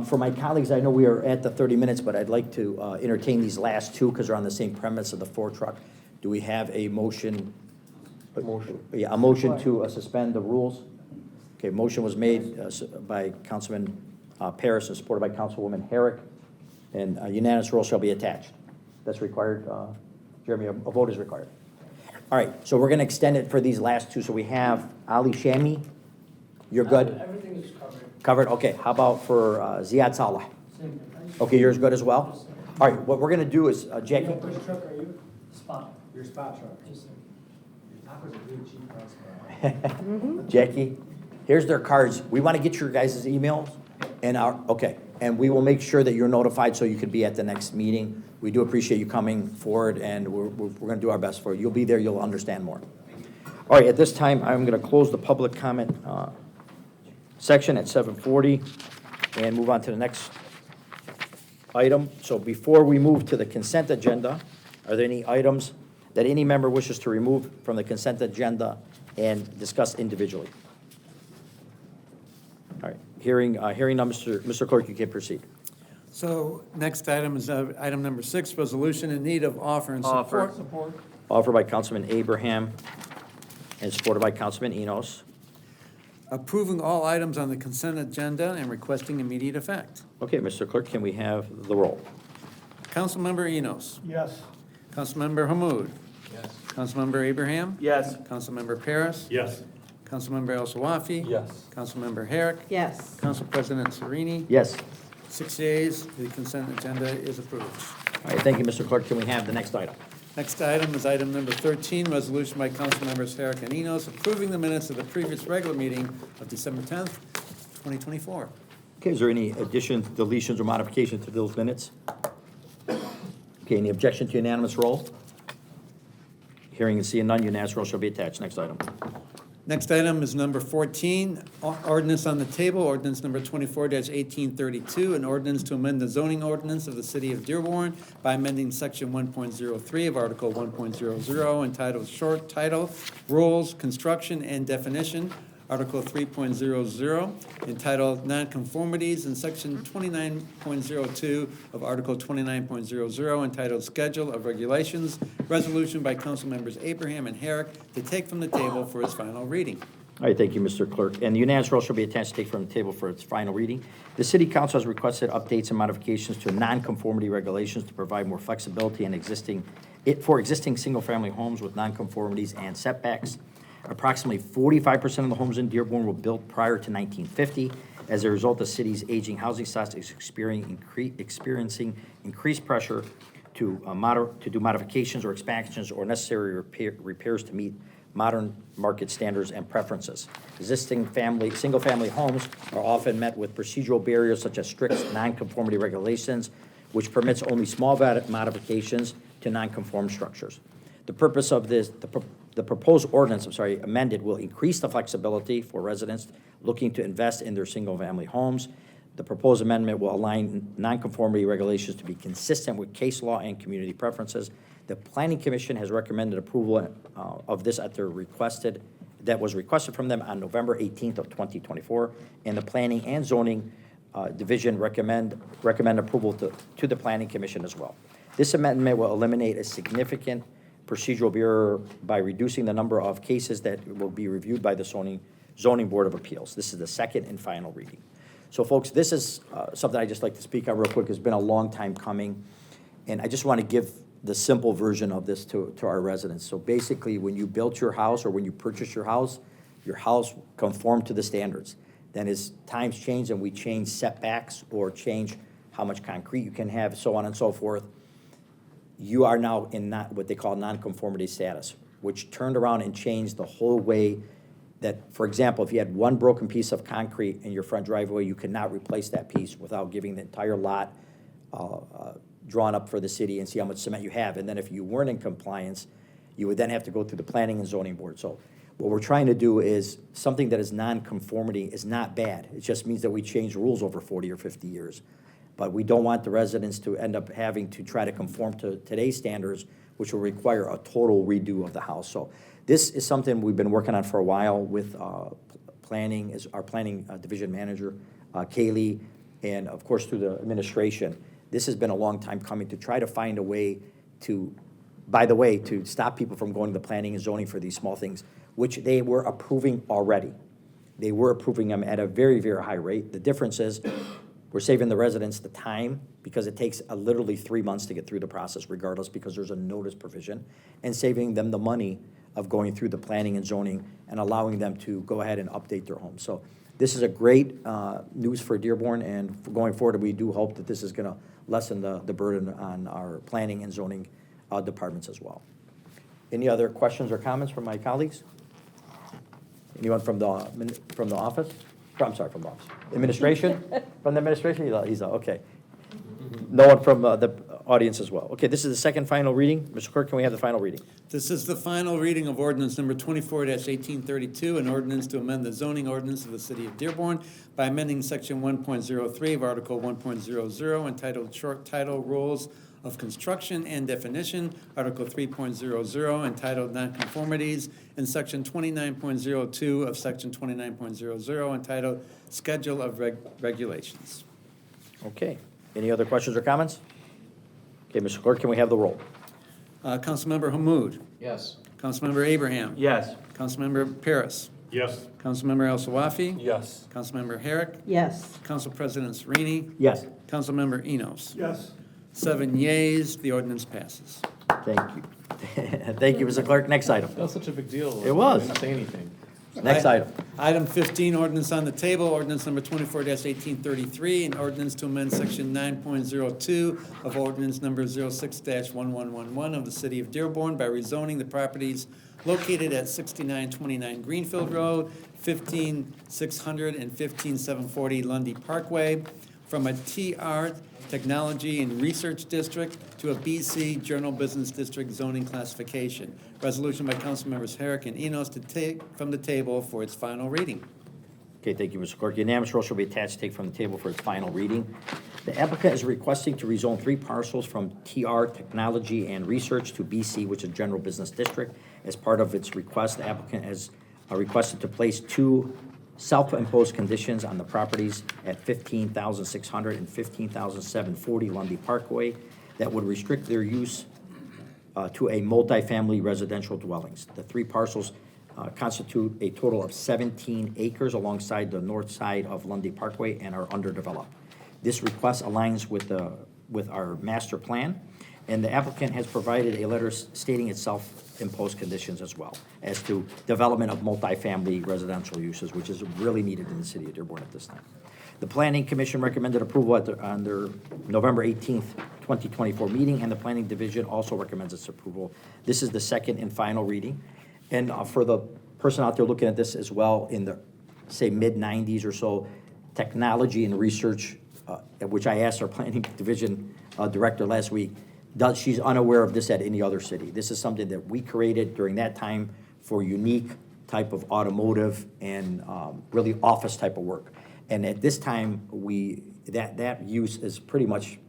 S1: For my colleagues, I know we are at the 30 minutes, but I'd like to entertain these last two because they're on the same premise of the Ford truck. Do we have a motion? Yeah, a motion to suspend the rules. Okay, motion was made by Councilman Paris and supported by Councilwoman Herrick, and unanimous roll shall be attached. That's required, Jeremy, a vote is required. All right, so we're gonna extend it for these last two. So we have Ali Shami, you're good?
S3: Everything is covered.
S1: Covered, okay. How about for Ziad Salah? Okay, yours good as well? All right, what we're gonna do is, Jackie,
S3: Which truck are you? Spot.
S12: Your spot truck.
S3: Just your tacos are really cheap price.
S1: Jackie, here's their cards. We wanna get your guys' emails and and we will make sure that you're notified so you could be at the next meeting. We do appreciate you coming forward, and we're gonna do our best for you. You'll be there, you'll understand more. All right, at this time, I'm gonna close the public comment section at 7:40 and move on to the next item. So before we move to the consent agenda, are there any items that any member wishes to remove from the consent agenda and discuss individually? All right, hearing none, Mr. Clerk, you can proceed.
S4: So next item is item number 6, resolution in need of offer and support.
S1: Offered by Councilman Abraham and supported by Councilman Enos.
S4: Approving all items on the consent agenda and requesting immediate effect.
S1: Okay, Mr. Clerk, can we have the roll?
S4: Councilmember Enos.
S12: Yes.
S4: Councilmember Hamud.
S12: Yes.
S4: Councilmember Abraham.
S12: Yes.
S4: Councilmember Paris.
S12: Yes.
S4: Councilmember El Sawafi.
S12: Yes.
S4: Councilmember Herrick.
S6: Yes.
S4: Council President Sereni.
S1: Yes.
S4: 6 yeas, the consent agenda is approved.
S1: All right, thank you, Mr. Clerk. Can we have the next item?
S4: Next item is item number 13, resolution by Councilmembers Herrick and Enos approving the minutes of the previous regular meeting of December 10th, 2024.
S1: Okay, is there any additions, deletions, or modifications to those minutes? Okay, any objection to unanimous roll? Hearing and seeing none, unanimous roll shall be attached. Next item.
S4: Next item is number 14, ordinance on the table, ordinance number 24-1832, an ordinance to amend the zoning ordinance of the city of Dearborn by amending section 1.03 of article 1.00 entitled Short Title, Rules, Construction, and Definition, article 3.00 entitled Nonconformities, and section 29.02 of article 29.00 entitled Schedule of Regulations, resolution by council members Abraham and Herrick to take from the table for its final reading.
S1: All right, thank you, Mr. Clerk. And the unanimous roll shall be attached to take from the table for its final reading. The City Council has requested updates and modifications to nonconformity regulations to provide more flexibility in for existing single-family homes with nonconformities and setbacks. Approximately 45% of the homes in Dearborn were built prior to 1950. As a result, the city's aging housing stock is experiencing increased pressure to do modifications or expansions or necessary repairs to meet modern market standards and preferences. Existing single-family homes are often met with procedural barriers such as strict nonconformity regulations, which permits only small modifications to nonconform structures. The purpose of the proposed ordinance, amended, will increase the flexibility for residents looking to invest in their single-family homes. The proposed amendment will align nonconformity regulations to be consistent with case law and community preferences. The Planning Commission has recommended approval of this that was requested from them on November 18th of 2024, and the Planning and Zoning Division recommend approval to the Planning Commission as well. This amendment will eliminate a significant procedural barrier by reducing the number of cases that will be reviewed by the Zoning Board of Appeals. This is the second and final reading. So, folks, this is something I'd just like to speak on real quick. It's been a long time coming, and I just want to give the simple version of this to our residents. So basically, when you built your house or when you purchased your house conformed to the standards. Then as times change and we change setbacks or change how much concrete you can have, so on and so forth, you are now in what they call nonconformity status, which turned around and changed the whole way that, for example, if you had one broken piece of concrete in your front driveway, you could not replace that piece without giving the entire lot drawn up for the city and see how much cement you have. And then if you weren't in compliance, you would then have to go through the Planning and Zoning Board. So what we're trying to do is something that is nonconformity is not bad. It just means that we change rules over 40 or 50 years. But we don't want the residents to end up having to try to conform to today's standards, which will require a total redo of the house. So this is something we've been working on for a while with planning, as our planning division manager, Kaylee, and of course through the administration. This has been a long time coming to try to find a way to, by the way, to stop people from going to the planning and zoning for these small things, which they were approving already. They were approving them at a very, very high rate. The difference is we're saving the residents the time because it takes literally 3 months to get through the process regardless because there's a notice provision, and saving them the money of going through the planning and zoning and allowing them to go ahead and update their home. So this is a great news for Dearborn, and going forward, we do hope that this is going to lessen the burden on our planning and zoning departments as well. Any other questions or comments from my colleagues? Anyone from the office? I'm sorry, from the office. Administration? From the administration? He's okay. No one from the audience as well. Okay, this is the second final reading. Mr. Clerk, can we have the final reading?
S4: This is the final reading of ordinance number 24-1832, an ordinance to amend the zoning ordinance of the city of Dearborn by amending section 1.03 of article 1.00 entitled Short Title Rules of construction and definition, Article 3.00 entitled Nonconformities, and Section 29.02 of Section 29.00 entitled Schedule of Regulations.
S1: Okay. Any other questions or comments? Okay, Mr. Clerk, can we have the roll?
S4: Councilmember Hamud.
S3: Yes.
S4: Councilmember Abraham.
S3: Yes.
S4: Councilmember Paris.
S12: Yes.
S4: Councilmember El Sawafi.
S12: Yes.
S4: Councilmember Herrick.
S6: Yes.
S4: Council President Sereni.
S1: Yes.
S4: Councilmember Enos.
S12: Yes.
S4: 7 yeas, the ordinance passes.
S1: Thank you. Thank you, Mr. Clerk. Next item.
S3: That was such a big deal.
S1: It was.
S3: I didn't say anything.
S1: Next item.
S4: Item 15, ordinance on the table, ordinance number 24-1833, an ordinance to amend section 9.02 of ordinance number 06-1111 of the city of Dearborn by rezoning the properties located at 6929 Greenfield Road, 15600 and 15740 Lundy Parkway, from a TR Technology and Research District to a BC General Business District zoning classification. Resolution by Councilmembers Herrick and Enos to take from the table for its final reading.
S1: Okay, thank you, Mr. Clerk. Unanimous roll shall be attached to take from the table for its final reading. The applicant is requesting to rezone 3 parcels from TR Technology and Research to BC, which is General Business District. As part of its request, the applicant has requested to place 2 self-imposed conditions on the properties at 15,600 and 15,740 Lundy Parkway that would restrict their use to a multifamily residential dwellings. The 3 parcels constitute a total of 17 acres alongside the north side of Lundy Parkway and are underdeveloped. This request aligns with our master plan, and the applicant has provided a letter stating its self-imposed conditions as well as to development of multifamily residential uses, which is really needed in the city of Dearborn at this time. The Planning Commission recommended approval on their November 18th, 2024 meeting, and the Planning Division also recommends its approval. This is the second and final reading. And for the person out there looking at this as well, in the, say, mid-90s or so, technology and research, which I asked our Planning Division Director last week, she's unaware of this at any other city. This is something that we created during that time for unique type of automotive and really office type of work. And at this time, that use is pretty much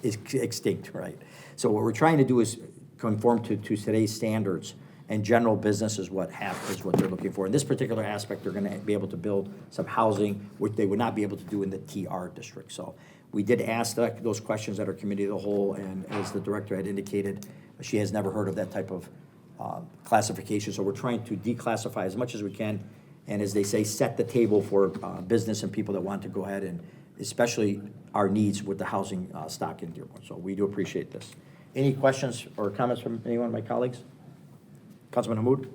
S1: extinct, right? So what we're trying to do is conform to today's standards, and general business is what they're looking for. In this particular aspect, they're gonna be able to build some housing, which they would not be able to do in the TR district. So we did ask those questions at our committee of the whole, and as the director had indicated, she has never heard of that type of classification. So we're trying to declassify as much as we can, and as they say, set the table for business and people that want to go ahead and especially our needs with the housing stock in Dearborn. So we do appreciate this. Any questions or comments from anyone of my colleagues? Councilman Hamud?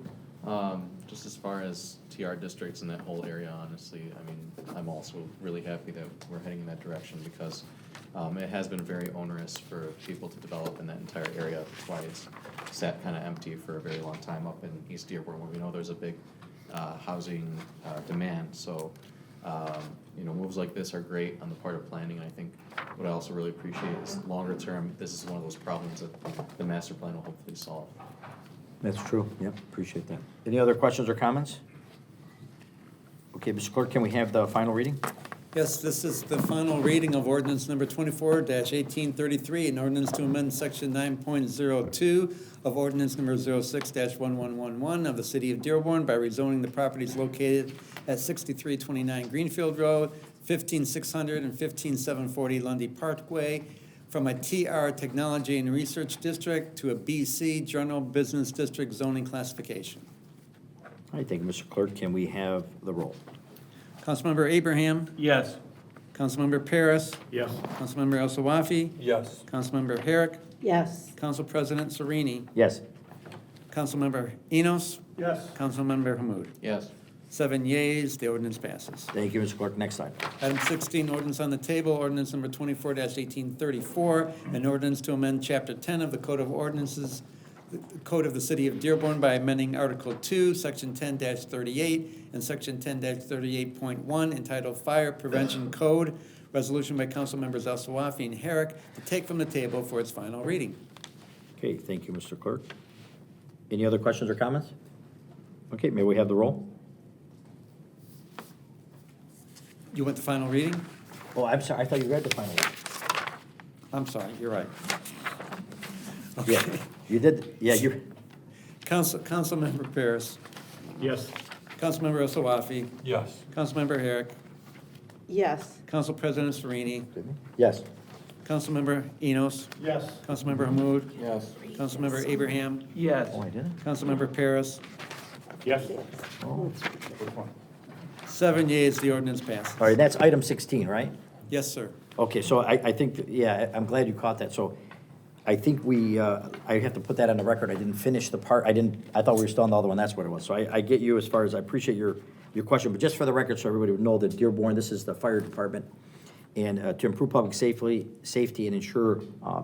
S3: Just as far as TR districts in that whole area, honestly, I mean, I'm also really happy that we're heading in that direction because it has been very onerous for people to develop in that entire area. That's why it's sat kind of empty for a very long time up in East Dearborn, where we know there's a big housing demand. So, moves like this are great on the part of planning. And I think what I also really appreciate is longer term, this is one of those problems that the master plan will hopefully solve.
S1: That's true. Yep, appreciate that. Any other questions or comments? Okay, Mr. Clerk, can we have the final reading?
S4: Yes, this is the final reading of ordinance number 24-1833, an ordinance to amend section 9.02 of ordinance number 06-1111 of the city of Dearborn by rezoning the properties located at 6329 Greenfield Road, 15600 and 15740 Lundy Parkway, from a TR Technology and Research District to a BC General Business District zoning classification.
S1: All right, thank you, Mr. Clerk. Can we have the roll?
S4: Councilmember Abraham.
S12: Yes.
S4: Councilmember Paris.
S12: Yes.
S4: Councilmember El Sawafi.
S12: Yes.
S4: Councilmember Herrick.
S6: Yes.
S4: Council President Sereni.
S1: Yes.
S4: Councilmember Enos.
S12: Yes.
S4: Councilmember Hamud.
S3: Yes.
S4: 7 yeas, the ordinance passes.
S1: Thank you, Mr. Clerk. Next item.
S4: Item 16, ordinance on the table, ordinance number 24-1834, an ordinance to amend Chapter 10 of the Code of Ordinances, the Code of the City of Dearborn by amending Article 2, Section 10-38, and Section 10-38.1 entitled Fire Prevention Code. Resolution by Council Members El Sawafi and Herrick to take from the table for its final reading.
S1: Okay, thank you, Mr. Clerk. Any other questions or comments? Okay, may we have the roll?
S4: You want the final reading?
S1: Oh, I'm sorry, I thought you read the final reading.
S4: I'm sorry, you're right.
S1: Yeah, you did, yeah, you,
S4: Councilmember Paris,
S3: Yes.
S4: Councilmember Osawafi,
S3: Yes.
S4: Councilmember Herrick,
S6: Yes.
S4: Council President Sereni,
S1: yes.
S4: Councilmember Enos,
S3: Yes.
S4: Councilmember Hamud,
S3: Yes.
S4: Councilmember Abraham,
S3: Yes.
S1: Oh, I didn't?
S4: Councilmember Paris.
S3: Yes.
S4: 7 yeas, the ordinance passes.
S1: All right, that's item 16, right?
S4: Yes, sir.
S1: Okay, so I think, yeah, I'm glad you caught that. So I think I have to put that on the record. I didn't finish the part, I thought we were still on the other one, that's what it was. So I get you as far as, I appreciate your question, but just for the record, so everybody would know that Dearborn, this is the fire department, and to improve public safety and ensure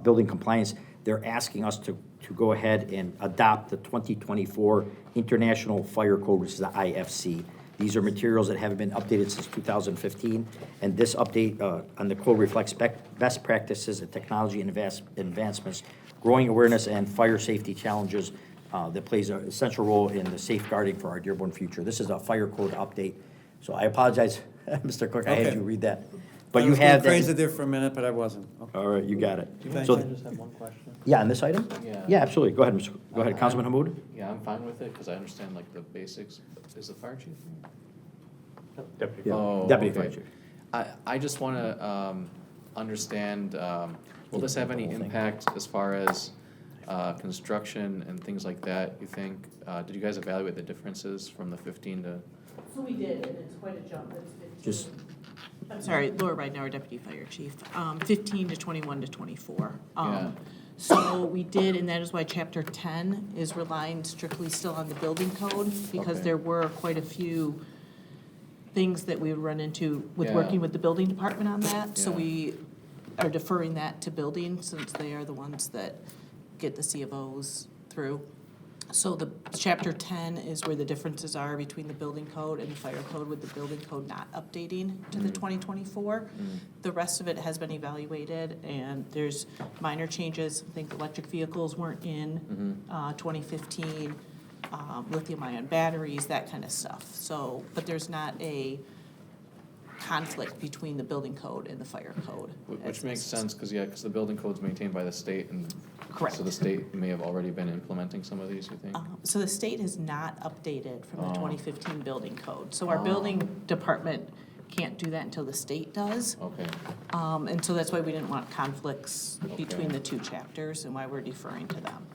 S1: building compliance, they're asking us to go ahead and adopt the 2024 International Fire Code, which is the IFC. These are materials that haven't been updated since 2015, and this update on the code reflects best practices and technology advancements, growing awareness and fire safety challenges that plays an essential role in the safeguarding for our Dearborn future. This is a fire code update, so I apologize, Mr. Clerk, I had
S4: Okay.
S1: you read that.
S4: But
S1: But
S4: I
S1: you
S4: was going
S1: have
S4: crazy
S1: that.
S4: there for a minute, but I wasn't. Okay.
S1: All right, you got it.
S3: Do you mind
S1: So,
S3: if I just have one question?
S1: yeah, on this item?
S3: Yeah.
S1: Yeah, absolutely. Go ahead, go ahead, Councilman Hamud.
S3: Yeah, I'm fine with it, because I understand like the basics. Is the fire chief here?
S1: Yeah,
S3: Oh,
S1: Deputy
S3: okay.
S1: Fire Chief.
S3: I just want to understand, will this have any impact as far as construction and things like that, you think? Did you guys evaluate the differences from the 15 to?
S7: So we did, and it's quite a jump, it's 15.
S1: Just,
S7: I'm sorry, Laura Ridenour, Deputy Fire Chief, 15 to 21 to 24.
S3: Yeah.
S7: So we did, and that is why Chapter 10 is relying strictly still on the building code, because
S3: Okay.
S7: there were quite a few things that we would run into with
S3: Yeah.
S7: working with the building department on that. So
S3: Yeah.
S7: we are deferring that to building, since they are the ones that get the C of Os through. So the Chapter 10 is where the differences are between the building code and the fire code, with the building code not updating to the 2024. The rest of it has been evaluated, and there's minor changes. I think electric vehicles weren't in 2015, lithium-ion batteries, that kind of stuff. So, but there's not a conflict between the building code and the fire code.
S3: Which makes sense, because the building code's maintained by the state, and
S7: Correct.
S3: so the state may have already been implementing some of these, you think?
S7: So the state has not updated from the
S3: Oh.
S7: 2015 building code. So our
S3: Oh.
S7: building department can't do that until the state does.
S3: Okay,
S7: And so that's why we didn't want conflicts between
S3: Okay.
S7: the two chapters, and why we're deferring to them.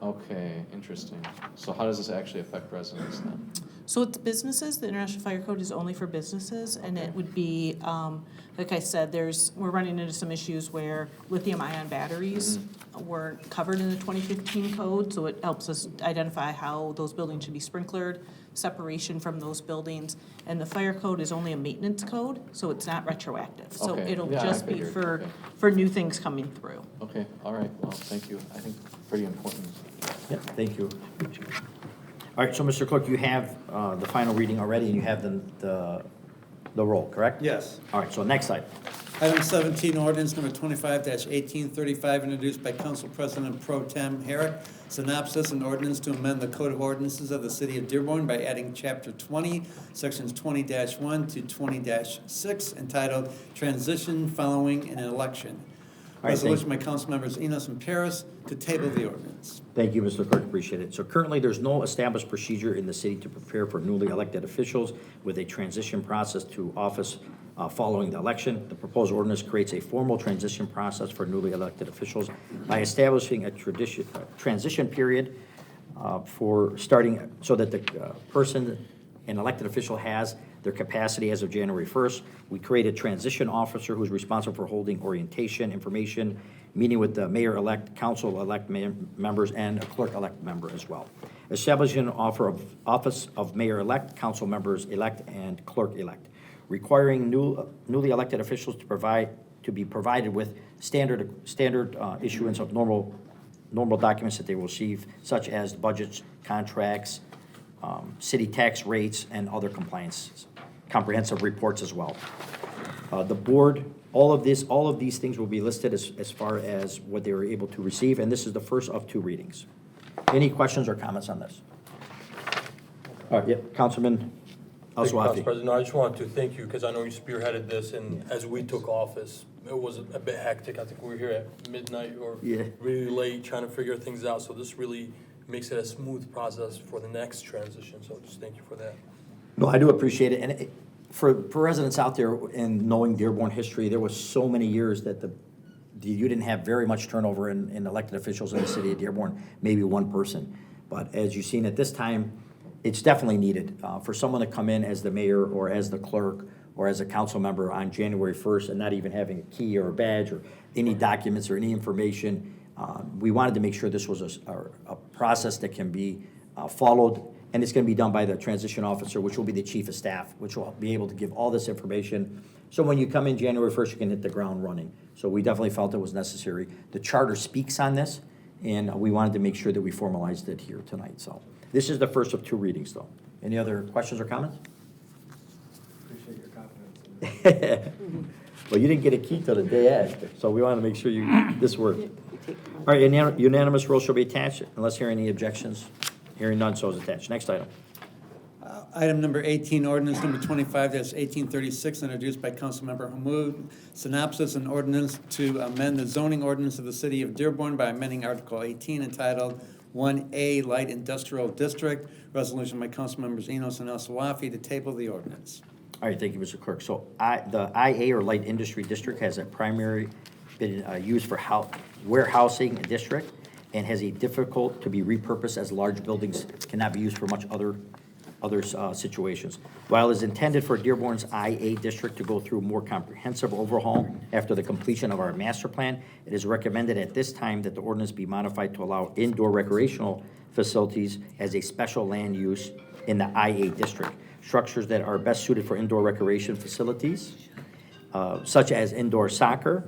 S3: okay, interesting. So how does this actually affect residents then?
S7: So it's businesses, the International Fire Code is only for businesses, and it would be, like I said, we're running into some issues where lithium-ion batteries weren't covered in the 2015 code, so it helps us identify how those buildings should be sprinklered, separation from those buildings, and the fire code is only a maintenance code, so it's not retroactive. So
S3: Okay.
S7: it'll
S3: Yeah, I
S7: just be
S3: figured.
S7: for,
S3: Okay.
S7: for new things coming through.
S3: Okay, all right, well, thank you. I think pretty important.
S1: yeah, thank you. All right, so Mr. Clerk, you have the final reading already, and you have the roll, correct?
S4: Yes.
S1: All right, so next item.
S4: Item 17, ordinance number 25-1835, introduced by Council President Pro Tem Herrick. Synopsis: an ordinance to amend the Code of Ordinances of the City of Dearborn by adding Chapter 20, Sections 20-1 to 20-6, entitled Transition Following an Election.
S1: All right,
S4: Resolution by Council Members Enos and Paris to table the ordinance.
S1: Thank you, Mr. Clerk, appreciate it. So currently, there's no established procedure in the city to prepare for newly elected officials with a transition process to office following the election. The proposed ordinance creates a formal transition process for newly elected officials by establishing a transition period for starting, so that the person, an elected official, has their capacity as of January 1st. We create a transition officer who's responsible for holding orientation, information, meeting with the mayor-elect, council-elect members, and a clerk-elect member as well. Establishing an office of mayor-elect, council members-elect, and clerk-elect. Requiring newly elected officials to be provided with standard issuance of normal documents that they will receive, such as budgets, contracts, city tax rates, and other comprehensive reports as well. The board, all of these things will be listed as far as what they were able to receive, and this is the first of two readings. Any questions or comments on this? All right, yep, Councilman
S14: Thank you, Council
S1: Aswafi.
S14: President. I just wanted to thank you, because I know you spearheaded this, and as we took office, it was a bit hectic. I think we were here at midnight or
S1: Yeah.
S14: really late trying to figure things out. So this really makes it a smooth process for the next transition. So just thank you for that.
S1: No, I do appreciate it, and for residents out there and knowing Dearborn history, there was so many years that you didn't have very much turnover in elected officials in the city of Dearborn, maybe one person. But as you've seen at this time, it's definitely needed for someone to come in as the mayor or as the clerk or as a council member on January 1st and not even having a key or a badge or any documents or any information. We wanted to make sure this was a process that can be followed, and it's going to be done by the transition officer, which will be the chief of staff, which will be able to give all this information. So when you come in January 1st, you can hit the ground running. So we definitely felt it was necessary. The charter speaks on this, and we wanted to make sure that we formalized it here tonight. So this is the first of 2 readings, though. Any other questions or comments?
S12: Appreciate your confidence.
S1: Well, you didn't get a key till the day after, so we want to make sure this worked. All right, unanimous roll shall be attached unless there are any objections. Hearing none, so is attached. Next item.
S4: Item number 18, ordinance number 25-1836, introduced by Councilmember Hamud. Synopsis, an ordinance to amend the zoning ordinance of the city of Dearborn by amending Article 18 entitled 1A Light Industrial District. Resolution by Councilmembers Enos and El Sawafi to table the ordinance.
S1: All right, thank you, Mr. Clerk. So the IA, or Light Industry District, has a primary been used for warehousing district and has a difficult to be repurposed as large buildings cannot be used for much other situations. While it is intended for Dearborn's IA district to go through more comprehensive overhaul after the completion of our master plan, it is recommended at this time that the ordinance be modified to allow indoor recreational facilities as a special land use in the IA district. Structures that are best suited for indoor recreation facilities, such as indoor soccer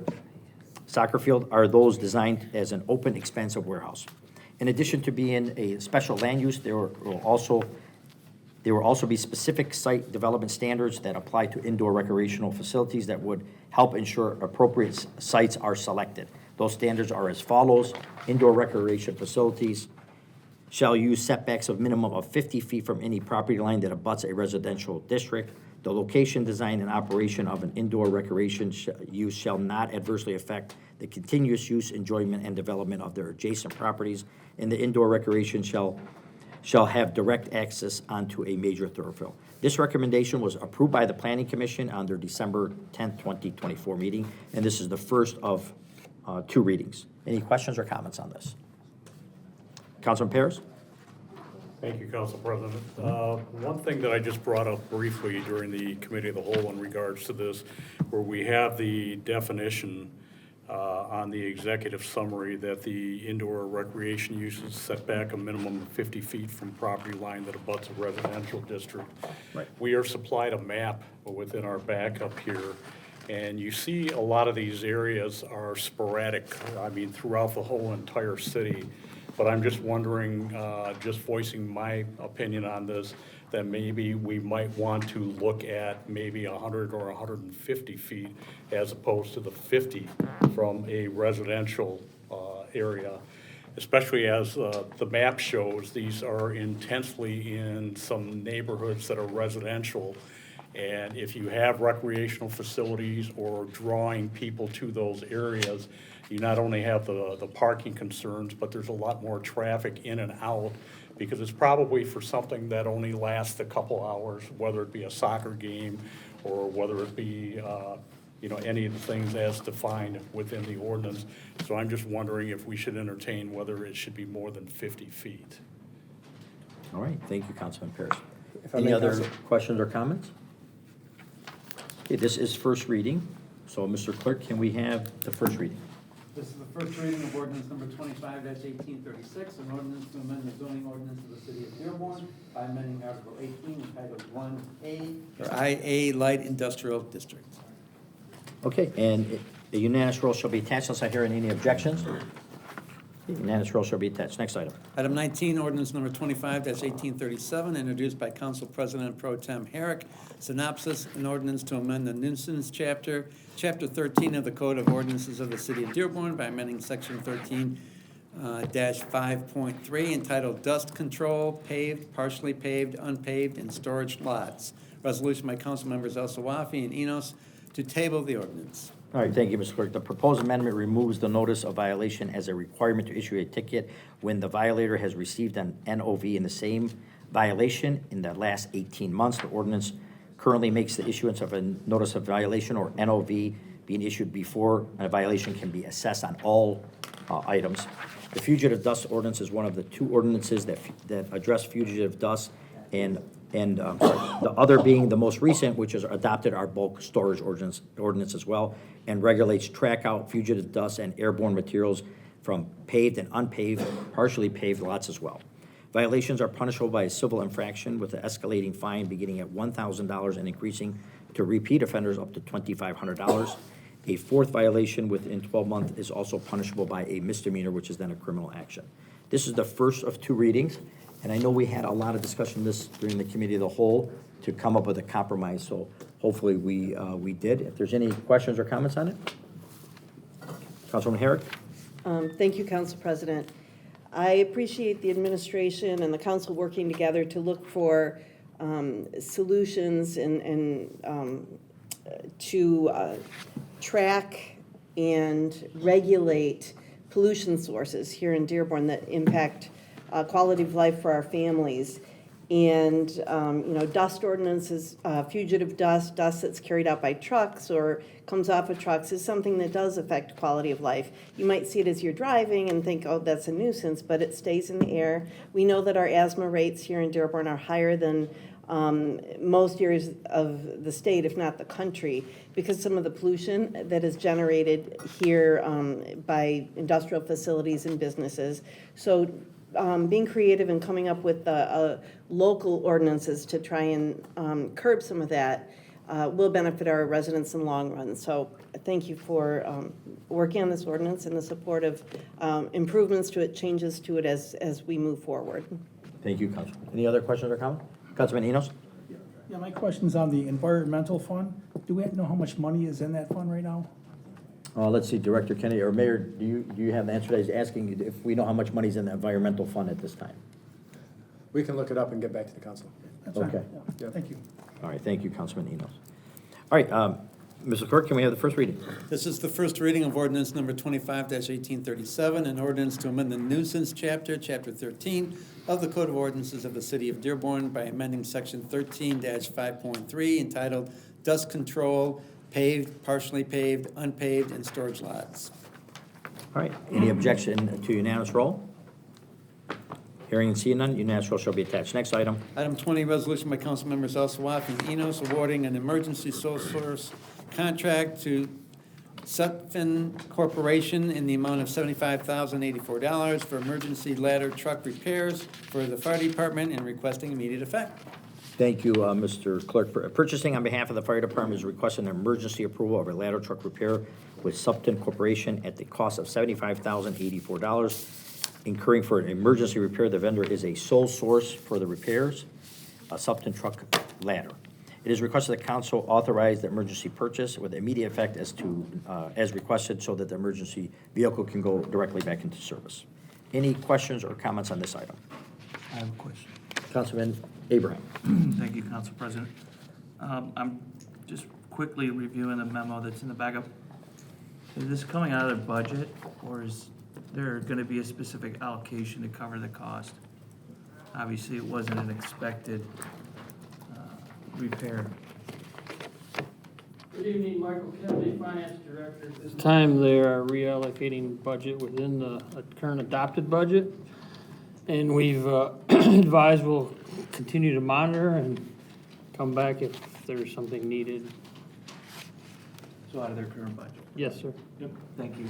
S1: field, are those designed as an open, expansive warehouse. In addition to being a special land use, there will also be specific site development standards that apply to indoor recreational facilities that would help ensure appropriate sites are selected. Those standards are as follows. Indoor recreation facilities shall use setbacks of minimum of 50 feet from any property line that abuts a residential district. The location, design, and operation of an indoor recreation use shall not adversely affect the continuous use, enjoyment, and development of their adjacent properties, and the indoor recreation shall have direct access onto a major thoroughfare. This recommendation was approved by the Planning Commission on their December 10th, 2024 meeting, and this is the first of 2 readings. Any questions or comments on this? Councilman Paris?
S15: Thank you, Council President. One thing that I just brought up briefly during the Committee of the Whole in regards to this, where we have the definition on the executive summary that the indoor recreation uses set back a minimum of 50 feet from property line that abuts a residential district.
S1: Right.
S15: We are supplied a map within our backup here, and you see a lot of these areas are sporadic, I mean, throughout the whole entire city. But I'm just wondering, just voicing my opinion on this, that maybe we might want to look at maybe 100 or 150 feet as opposed to the 50 from a residential area, especially as the map shows, these are intensely in some neighborhoods that are residential. And if you have recreational facilities or drawing people to those areas, you not only have the parking concerns, but there's a lot more traffic in and out, because it's probably for something that only lasts a couple hours, whether it be a soccer game or whether it be any of the things as defined within the ordinance. So I'm just wondering if we should entertain whether it should be more than 50 feet.
S1: All right, thank you, Councilman Paris.
S12: If I
S1: Any
S12: may,
S1: other
S12: Council-
S1: questions or comments? Okay, this is first reading, so Mr. Clerk, can we have the first reading?
S4: This is the first reading of ordinance number 25-1836, an ordinance to amend the zoning ordinance of the city of Dearborn by amending Article 18 entitled 1A, or IA Light Industrial District.
S1: Okay, and a unanimous roll shall be attached unless I hear any objections. Unanimous roll shall be attached. Next item.
S4: Item 19, ordinance number 25-1837, introduced by Council President Pro Tem Herrick. Synopsis, an ordinance to amend the nuisance chapter 13 of the Code of Ordinances of the City of Dearborn by amending Section 13-5.3 entitled Dust Control, Paved, Partially Paved, Unpaved, and Storage Lots. Resolution by Council Members El Sawafi and Enos to table the ordinance.
S1: All right, thank you, Mr. Clerk. The proposed amendment removes the notice of violation as a requirement to issue a ticket when the violator has received an NOV in the same violation in the last 18 months. The ordinance currently makes the issuance of a notice of violation or NOV being issued before a violation can be assessed on all items. The fugitive dust ordinance is one of the two ordinances that address fugitive dust, and the other being the most recent, which has adopted our bulk storage ordinance as well, and regulates track out fugitive dust and airborne materials from paved and unpaved, partially paved lots as well. Violations are punishable by a civil infraction with an escalating fine beginning at $1,000 and increasing to repeat offenders up to $2,500. A fourth violation within 12 months is also punishable by a misdemeanor, which is then a criminal action. This is the first of two readings, and I know we had a lot of discussion this during the committee of the whole to come up with a compromise, so hopefully we did. If there's any questions or comments on it? Councilwoman Herrick?
S6: Thank you, Council President. I appreciate the administration and the council working together to look for solutions and to track and regulate pollution sources here in Dearborn that impact quality of life for our families. And, dust ordinances, fugitive dust that's carried out by trucks or comes off of trucks is something that does affect quality of life. You might see it as you're driving and think, oh, that's a nuisance, but it stays in the air. We know that our asthma rates here in Dearborn are higher than most areas of the state, if not the country, because some of the pollution that is generated here by industrial facilities and businesses. So being creative and coming up with local ordinances to try and curb some of that will benefit our residents in the long run. So thank you for working on this ordinance and the support of improvements to it, changes to it as we move forward.
S1: Thank you, Councilman. Any other questions or comments? Councilman Enos?
S16: Yeah, my question's on the environmental fund. Do we know how much money is in that fund right now?
S1: Let's see, Director Kennedy, or Mayor, do you have the answer? He's asking you if we know how much money's in the environmental fund at this time.
S12: We can look it up and get back to the council.
S16: That's fine.
S1: Okay.
S16: Yeah, thank you.
S1: All right, thank you, Councilman Enos. All right, Mr. Clerk, can we have the first reading?
S4: This is the first reading of ordinance number 25-1837, an ordinance to amend the nuisance chapter 13 of the Code of Ordinances of the City of Dearborn by amending section 13-5.3 entitled Dust Control, Paved, Partially Paved, Unpaved, and Storage Lots.
S1: All right, any objection to unanimous roll? Hearing and seeing none, unanimous roll shall be attached. Next item.
S4: Item 20, resolution by council members Elsawafi and Enos awarding an emergency sole source contract to Sutphin Corporation in the amount of $75,084 for emergency ladder truck repairs for the fire department and requesting immediate effect.
S1: Thank you, Mr. Clerk. Purchasing on behalf of the fire department is requesting an emergency approval of a ladder truck repair with Supton Corporation at the cost of $75,084. Incurring for an emergency repair, the vendor is a sole source for the repairs, a Supton truck ladder. It is requested the council authorize the emergency purchase with immediate effect as requested so that the emergency vehicle can go directly back into service. Any questions or comments on this item?
S17: I have a question.
S1: Councilman Abraham.
S17: Thank you, Council President. I'm just quickly reviewing the memo that's in the backup. Is this coming out of their budget, or is there going to be a specific allocation to cover the cost? Obviously, it wasn't an expected repair.
S18: Good evening, Michael Kennedy, Finance Director. At this time, they are reallocating budget within the current adopted budget. And we've advised we'll continue to monitor and come back if there's something needed.
S17: So out of their current budget?
S18: Yes, sir.
S17: Yep. Thank you.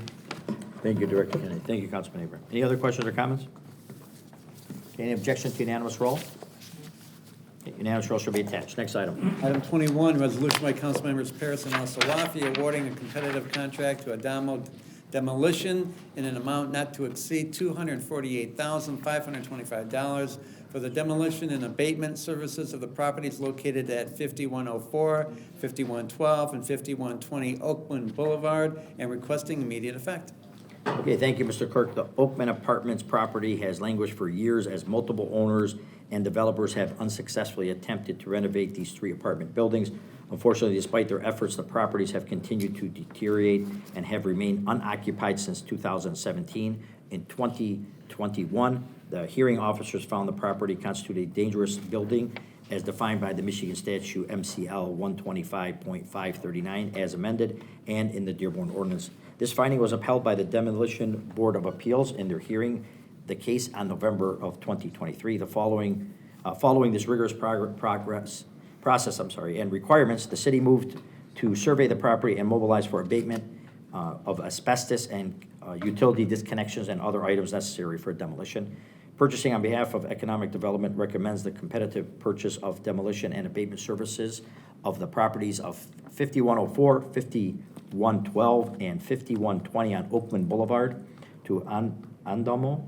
S1: Thank you, Director Kennedy. Thank you, Councilman Abraham. Any other questions or comments? Any objection to unanimous roll? Unanimous roll shall be attached. Next item.
S4: Item 21, resolution by council members Paris and Elsawafi awarding a competitive contract to Adamo Demolition in an amount not to exceed $248,525 for the demolition and abatement services of the properties located at 5104, 5112, and 5120 Oakland Boulevard, and requesting immediate effect.
S1: Okay, thank you, Mr. Clerk. The Oakman Apartments property has languished for years as multiple owners and developers have unsuccessfully attempted to renovate these 3 apartment buildings. Unfortunately, despite their efforts, the properties have continued to deteriorate and have remained unoccupied since 2017. In 2021, the hearing officers found the property constituted a dangerous building as defined by the Michigan statute MCL 125.539 as amended and in the Dearborn ordinance. This finding was upheld by the Demolition Board of Appeals in their hearing the case on November of 2023. Following this rigorous process and requirements, the city moved to survey the property and mobilize for abatement of asbestos and utility disconnections and other items necessary for demolition. Purchasing on behalf of Economic Development recommends the competitive purchase of demolition and abatement services of the properties of 5104, 5112, and 5120 on Oakland Boulevard to Adamo.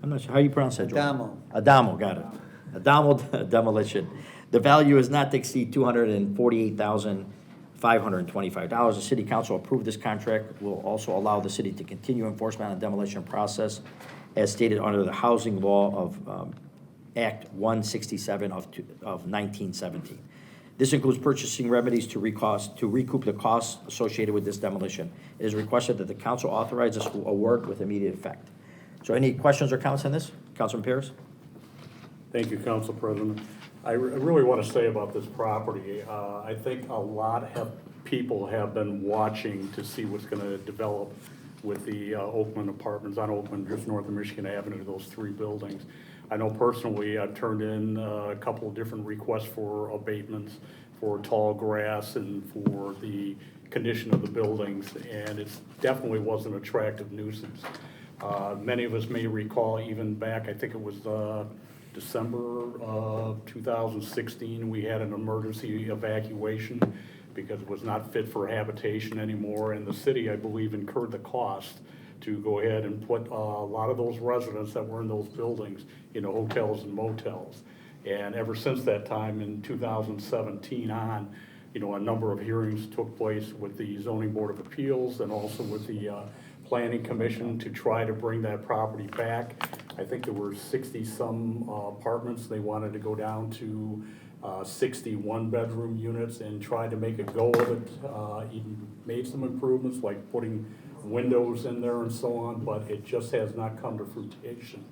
S1: I'm not sure, how you pronounce that, George? Adamo, got it. Adamo Demolition. The value is not to exceed $248,525. The City Council approved this contract. Will also allow the city to continue enforcement on the demolition process as stated under the housing law of Act 167 of 1917. This includes purchasing remedies to recoup the costs associated with this demolition. It is requested that the council authorize this award with immediate effect. So any questions or comments on this? Councilman Pierce?
S15: Thank you, Council President. I really want to say about this property, I think a lot of people have been watching to see what's going to develop with the Oakland Apartments on Oakland, just north of Michigan Avenue, those 3 buildings. I know personally I've turned in a couple of different requests for abatements for tall grass and for the condition of the buildings, and it definitely was an attractive nuisance. Many of us may recall even back, I think it was December of 2016, we had an emergency evacuation because it was not fit for habitation anymore, and the city, I believe, incurred the cost to go ahead and put a lot of those residents that were in those buildings in hotels and motels. And ever since that time in 2017 on, a number of hearings took place with the Zoning Board of Appeals and also with the Planning Commission to try to bring that property back. I think there were 60-some apartments. They wanted to go down to 61 bedroom units and try to make a go of it. Even made some improvements like putting windows in there and so on, but it just has not come to fruition.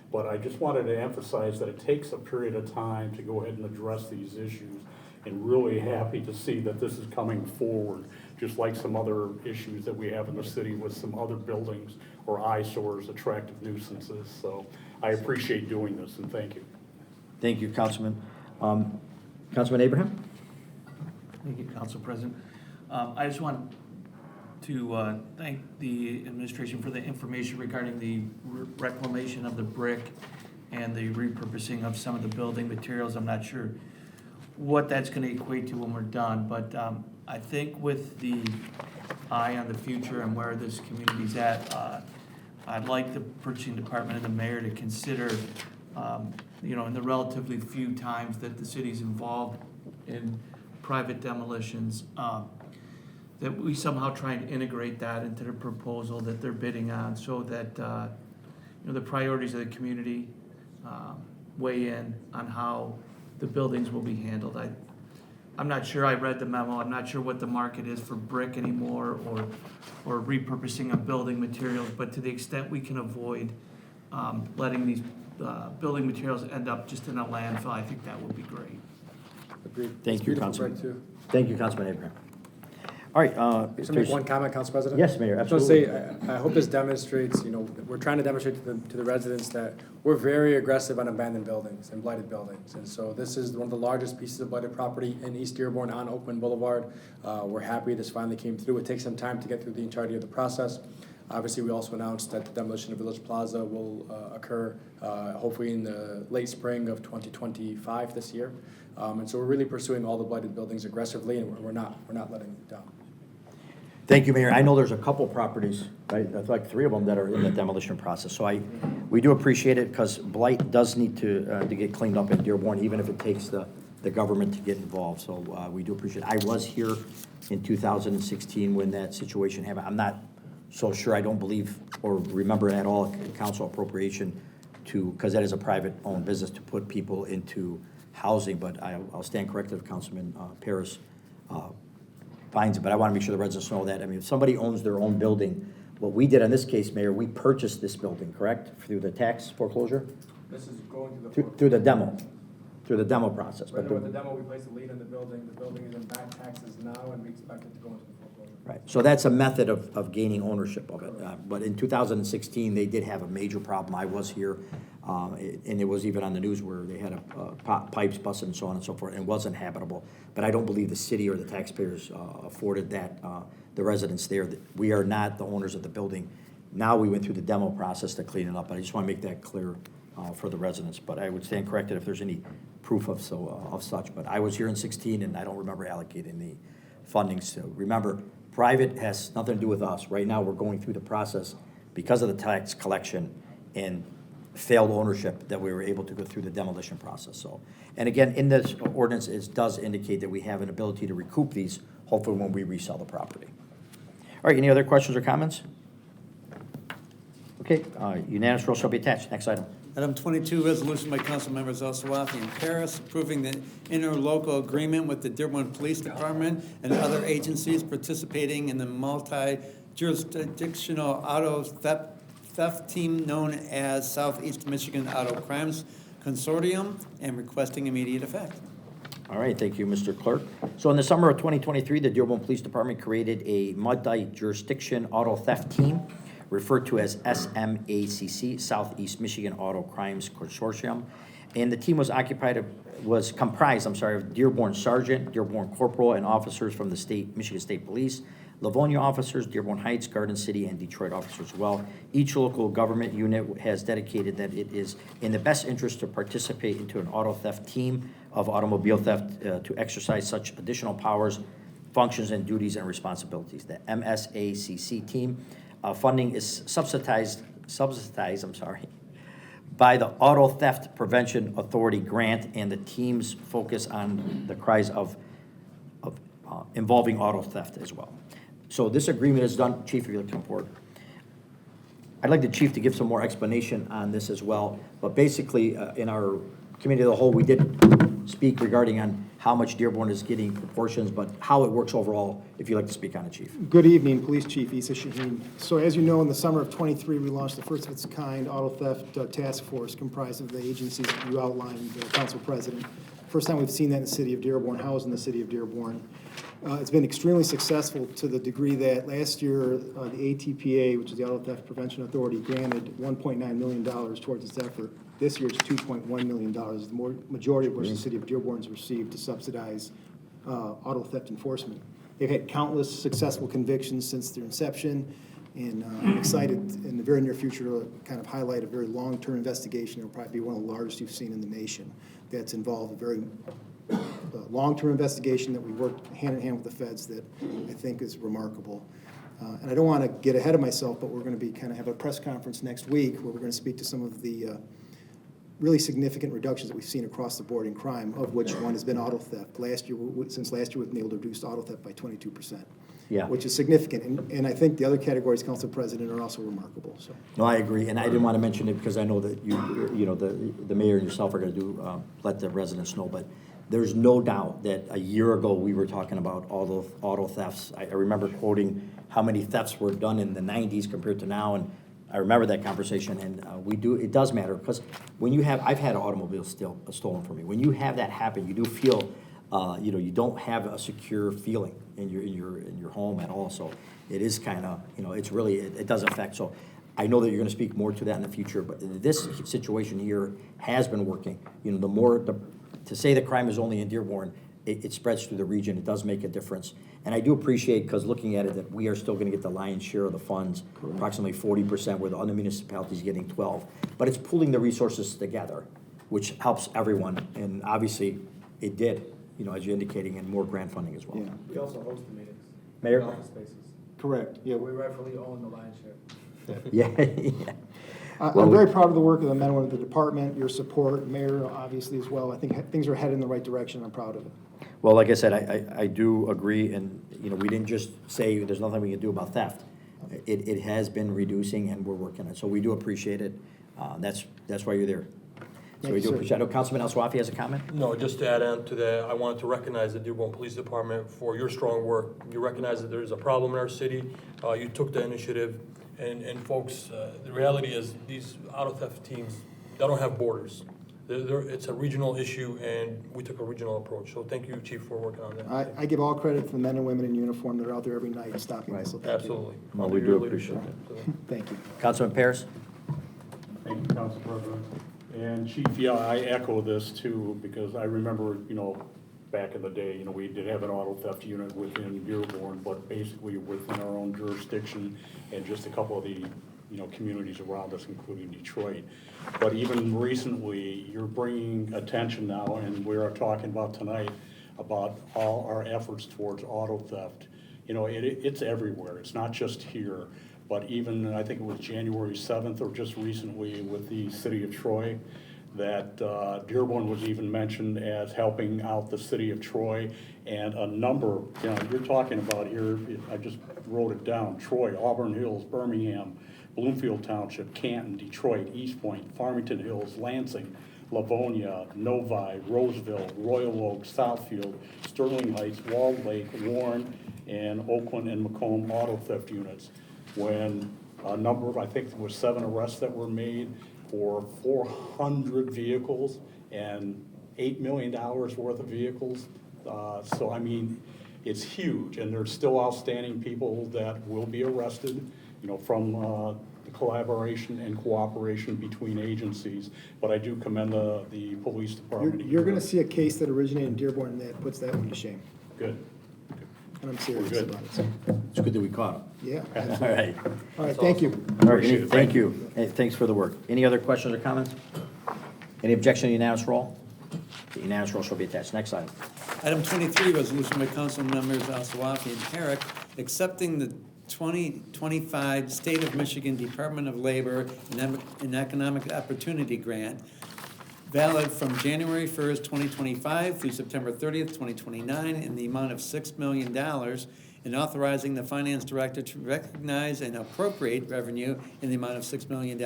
S15: But I just wanted to emphasize that it takes a period of time to go ahead and address these issues, and really happy to see that this is coming forward, just like some other issues that we have in the city with some other buildings or eyesores, attractive nuisances. So I appreciate doing this, and thank you.
S1: Thank you, Councilman. Councilman Abraham?
S17: Thank you, Council President. I just want to thank the administration for the information regarding the reclamation of the brick and the repurposing of some of the building materials. I'm not sure what that's going to equate to when we're done, but I think with the eye on the future and where this community's at, I'd like the purchasing department and the mayor to consider, in the relatively few times that the city's involved in private demolitions, that we somehow try and integrate that into the proposal that they're bidding on, so that the priorities of the community weigh in on how the buildings will be handled. I'm not sure, I read the memo, I'm not sure what the market is for brick anymore or repurposing of building materials, but to the extent we can avoid letting these building materials end up just in a landfill, I think that would be great.
S12: Agreed.
S1: Thank you, Councilman. Thank you, Councilman Abraham. All right.
S12: Just make one comment, Council President?
S1: Yes, Mayor,
S12: I just want to
S1: absolutely.
S12: say, I hope this demonstrates, we're trying to demonstrate to the residents that we're very aggressive on abandoned buildings and blighted buildings. And so this is one of the largest pieces of blighted property in East Dearborn on Oakland Boulevard. We're happy this finally came through. It takes some time to get through the entirety of the process. Obviously, we also announced that the demolition of Village Plaza will occur hopefully in the late spring of 2025 this year. And so we're really pursuing all the blighted buildings aggressively, and we're not letting them down.
S1: Thank you, Mayor. I know there's a couple properties, right, that's like 3 of them that are in the demolition process. So we do appreciate it, because blight does need to get cleaned up in Dearborn, even if it takes the government to get involved. So we do appreciate it. I was here in 2016 when that situation happened. I'm not so sure, I don't believe or remember at all council appropriation to, because that is a private-owned business, to put people into housing, but I'll stand corrected if Councilman Paris finds it, but I want to make sure the residents know that. I mean, if somebody owns their own building, what we did in this case, Mayor, we purchased this building, correct? Through the tax foreclosure?
S12: This is going to the.
S1: Through the demo process.
S12: Right
S1: But
S12: now with the demo, we placed a lien in the building is in back taxes now, and we expect it to go into the foreclosure.
S1: Right, so that's a method of gaining ownership of it. But in 2016, they did have a major problem. I was here, and it was even on the news where they had pipes busted and so on and so forth, and it wasn't habitable. But I don't believe the city or the taxpayers afforded that, the residents there. We are not the owners of the building. Now we went through the demo process to clean it up, and I just want to make that clear for the residents. But I would stand corrected if there's any proof of such. But I was here in 16, and I don't remember allocating the funding. So remember, private has nothing to do with us. Right now, we're going through the process because of the tax collection and failed ownership that we were able to go through the demolition process. So, and again, in this ordinance, it does indicate that we have an ability to recoup these, hopefully when we resell the property. All right, any other questions or comments? Okay, unanimous roll shall be attached. Next item.
S4: Item 22, resolution by council members Osawafi and Paris approving the interlocal agreement with the Dearborn Police Department and other agencies participating in the multi-jurisdictional auto theft team known as Southeast Michigan Auto Crimes Consortium and requesting immediate effect.
S1: All right, thank you, Mr. Clerk. So in the summer of 2023, the Dearborn Police Department created a multi-jurisdiction auto theft team referred to as SMACC, Southeast Michigan Auto Crimes Consortium. And the team was comprised of Dearborn Sergeant, Dearborn Corporal, and officers from the Michigan State Police, Livonia officers, Dearborn Heights, Garden City, and Detroit officers as well. Each local government unit has dedicated that it is in the best interest to participate into an auto theft team of automobile theft to exercise such additional powers, functions, and duties and responsibilities. The MSACC team funding is subsidized, by the Auto Theft Prevention Authority grant, and the teams focus on the cries of involving auto theft as well. So this agreement is done. Chief, if you'd like to come forward. I'd like the chief to give some more explanation on this as well. But basically, in our committee of the whole, we did speak regarding on how much Dearborn is getting proportions, but how it works overall, if you'd like to speak on it, Chief.
S19: Good evening, Police Chief Issa Shaheen. So as you know, in the summer of '23, we launched the first of its kind auto theft task force comprised of the agencies that you outlined, Council President. First time we've seen that in the city of Dearborn, housed in the city of Dearborn. It's been extremely successful to the degree that last year, the ATPA, which is the Auto Theft Prevention Authority, granted $1.9 million towards its effort. This year it's $2.1 million, the majority of which the city of Dearborn has received to subsidize auto theft enforcement. They've had countless successful convictions since their inception, and I'm excited in the very near future to kind of highlight a very long-term investigation. It'll probably be one of the largest you've seen in the nation that's involved a very long-term investigation that we worked hand-in-hand with the feds that I think is remarkable. And I don't want to get ahead of myself, but we're going to be have a press conference next week where we're going to speak to some of the really significant reductions that we've seen across the board in crime, of which one has been auto theft. Since last year, we've been able to reduce auto theft by 22%.
S1: Yeah.
S19: Which is significant. And I think the other categories, Council President, are also remarkable. So.
S1: No, I agree, and I didn't want to mention it because I know that the mayor and yourself are going to let the residents know, but there's no doubt that a year ago we were talking about auto thefts. I remember quoting how many thefts were done in the 90s compared to now, and I remember that conversation, and it does matter, because when you have, I've had an automobile stolen from me. When you have that happen, you do feel, you don't have a secure feeling in your home at all. So it is kind of, it's really, it does affect. So I know that you're going to speak more to that in the future, but this situation here has been working. To say the crime is only in Dearborn, it spreads through the region. It does make a difference. And I do appreciate, because looking at it, that we are still going to get the lion's share of the funds, approximately 40%, where the other municipalities are getting 12%. But it's pulling the resources together, which helps everyone. And obviously, it did, as you're indicating, and more grant funding as well.
S19: Yeah.
S12: We also host the meetings.
S1: Mayor?
S12: Office spaces.
S19: Correct. Yeah.
S12: We rightfully own the lion's share.
S1: Yeah.
S19: I'm very proud of the work of the men and women of the department, your support, Mayor, obviously, as well. I think things are headed in the right direction. I'm proud of it.
S1: Well, like I said, I do agree, and we didn't just say there's nothing we can do about theft. it has been reducing, and we're working on it. So we do appreciate it. That's why you're there. So we do appreciate it. I know Councilman El Swafi has a comment?
S14: No, just to add on to that, I wanted to recognize the Dearborn Police Department for your strong work. You recognize that there's a problem in our city. You took the initiative. And folks, the reality is these auto theft teams, they don't have borders. It's a regional issue, and we took a regional approach. So thank you, Chief, for working on that.
S19: I give all credit to the men and women in uniform that are out there every night stopping this, so thank you.
S14: Absolutely.
S1: Well,
S14: Under
S1: we do
S14: your
S1: appreciate
S14: leadership.
S19: Thank you.
S1: Councilman Paris?
S15: Thank you, Council President. And Chief, yeah, I echo this too, because I remember, back in the day, we did have an auto theft unit within Dearborn, but basically within our own jurisdiction and just a couple of the, communities around us, including Detroit. But even recently, you're bringing attention now, and we are talking about tonight about all our efforts towards auto theft. It's everywhere. It's not just here. But even, I think it was January 7th or just recently with the city of Troy, that Dearborn was even mentioned as helping out the city of Troy, and a number, you're talking about here, I just wrote it down, Troy, Auburn Hills, Birmingham, Bloomfield Township, Canton, Detroit, East Point, Farmington Hills, Lansing, Livonia, Novi, Roseville, Royal Oak, Southfield, Sterling Heights, Walled Lake, Warren, and Oakland and Macomb auto theft units. When a number of, I think there was 7 arrests that were made for 400 vehicles and $8 million worth of vehicles. So, I mean, it's huge, and there's still outstanding people that will be arrested, from the collaboration and cooperation between agencies. But I do commend the police department.
S19: You're going to see a case that originated in Dearborn that puts that one to shame.
S15: Good.
S19: And I'm serious
S15: Good.
S19: about it. So.
S1: It's good that we caught him.
S19: Yeah.
S1: All
S19: absolutely.
S1: right.
S19: All right, thank you.
S1: All right, thank you. Hey, thanks for the work. Any other questions or comments? Any objection to unanimous roll? The unanimous roll shall be attached. Next item.
S4: Item 23, resolution by council members Al Sawafi and Herrick, accepting the 2025 State of Michigan Department of Labor and Economic Opportunity Grant, valid from January 1st, 2025 through September 30th, 2029, in the amount of $6 million, and authorizing the finance director to recognize and appropriate revenue in the amount of $6 million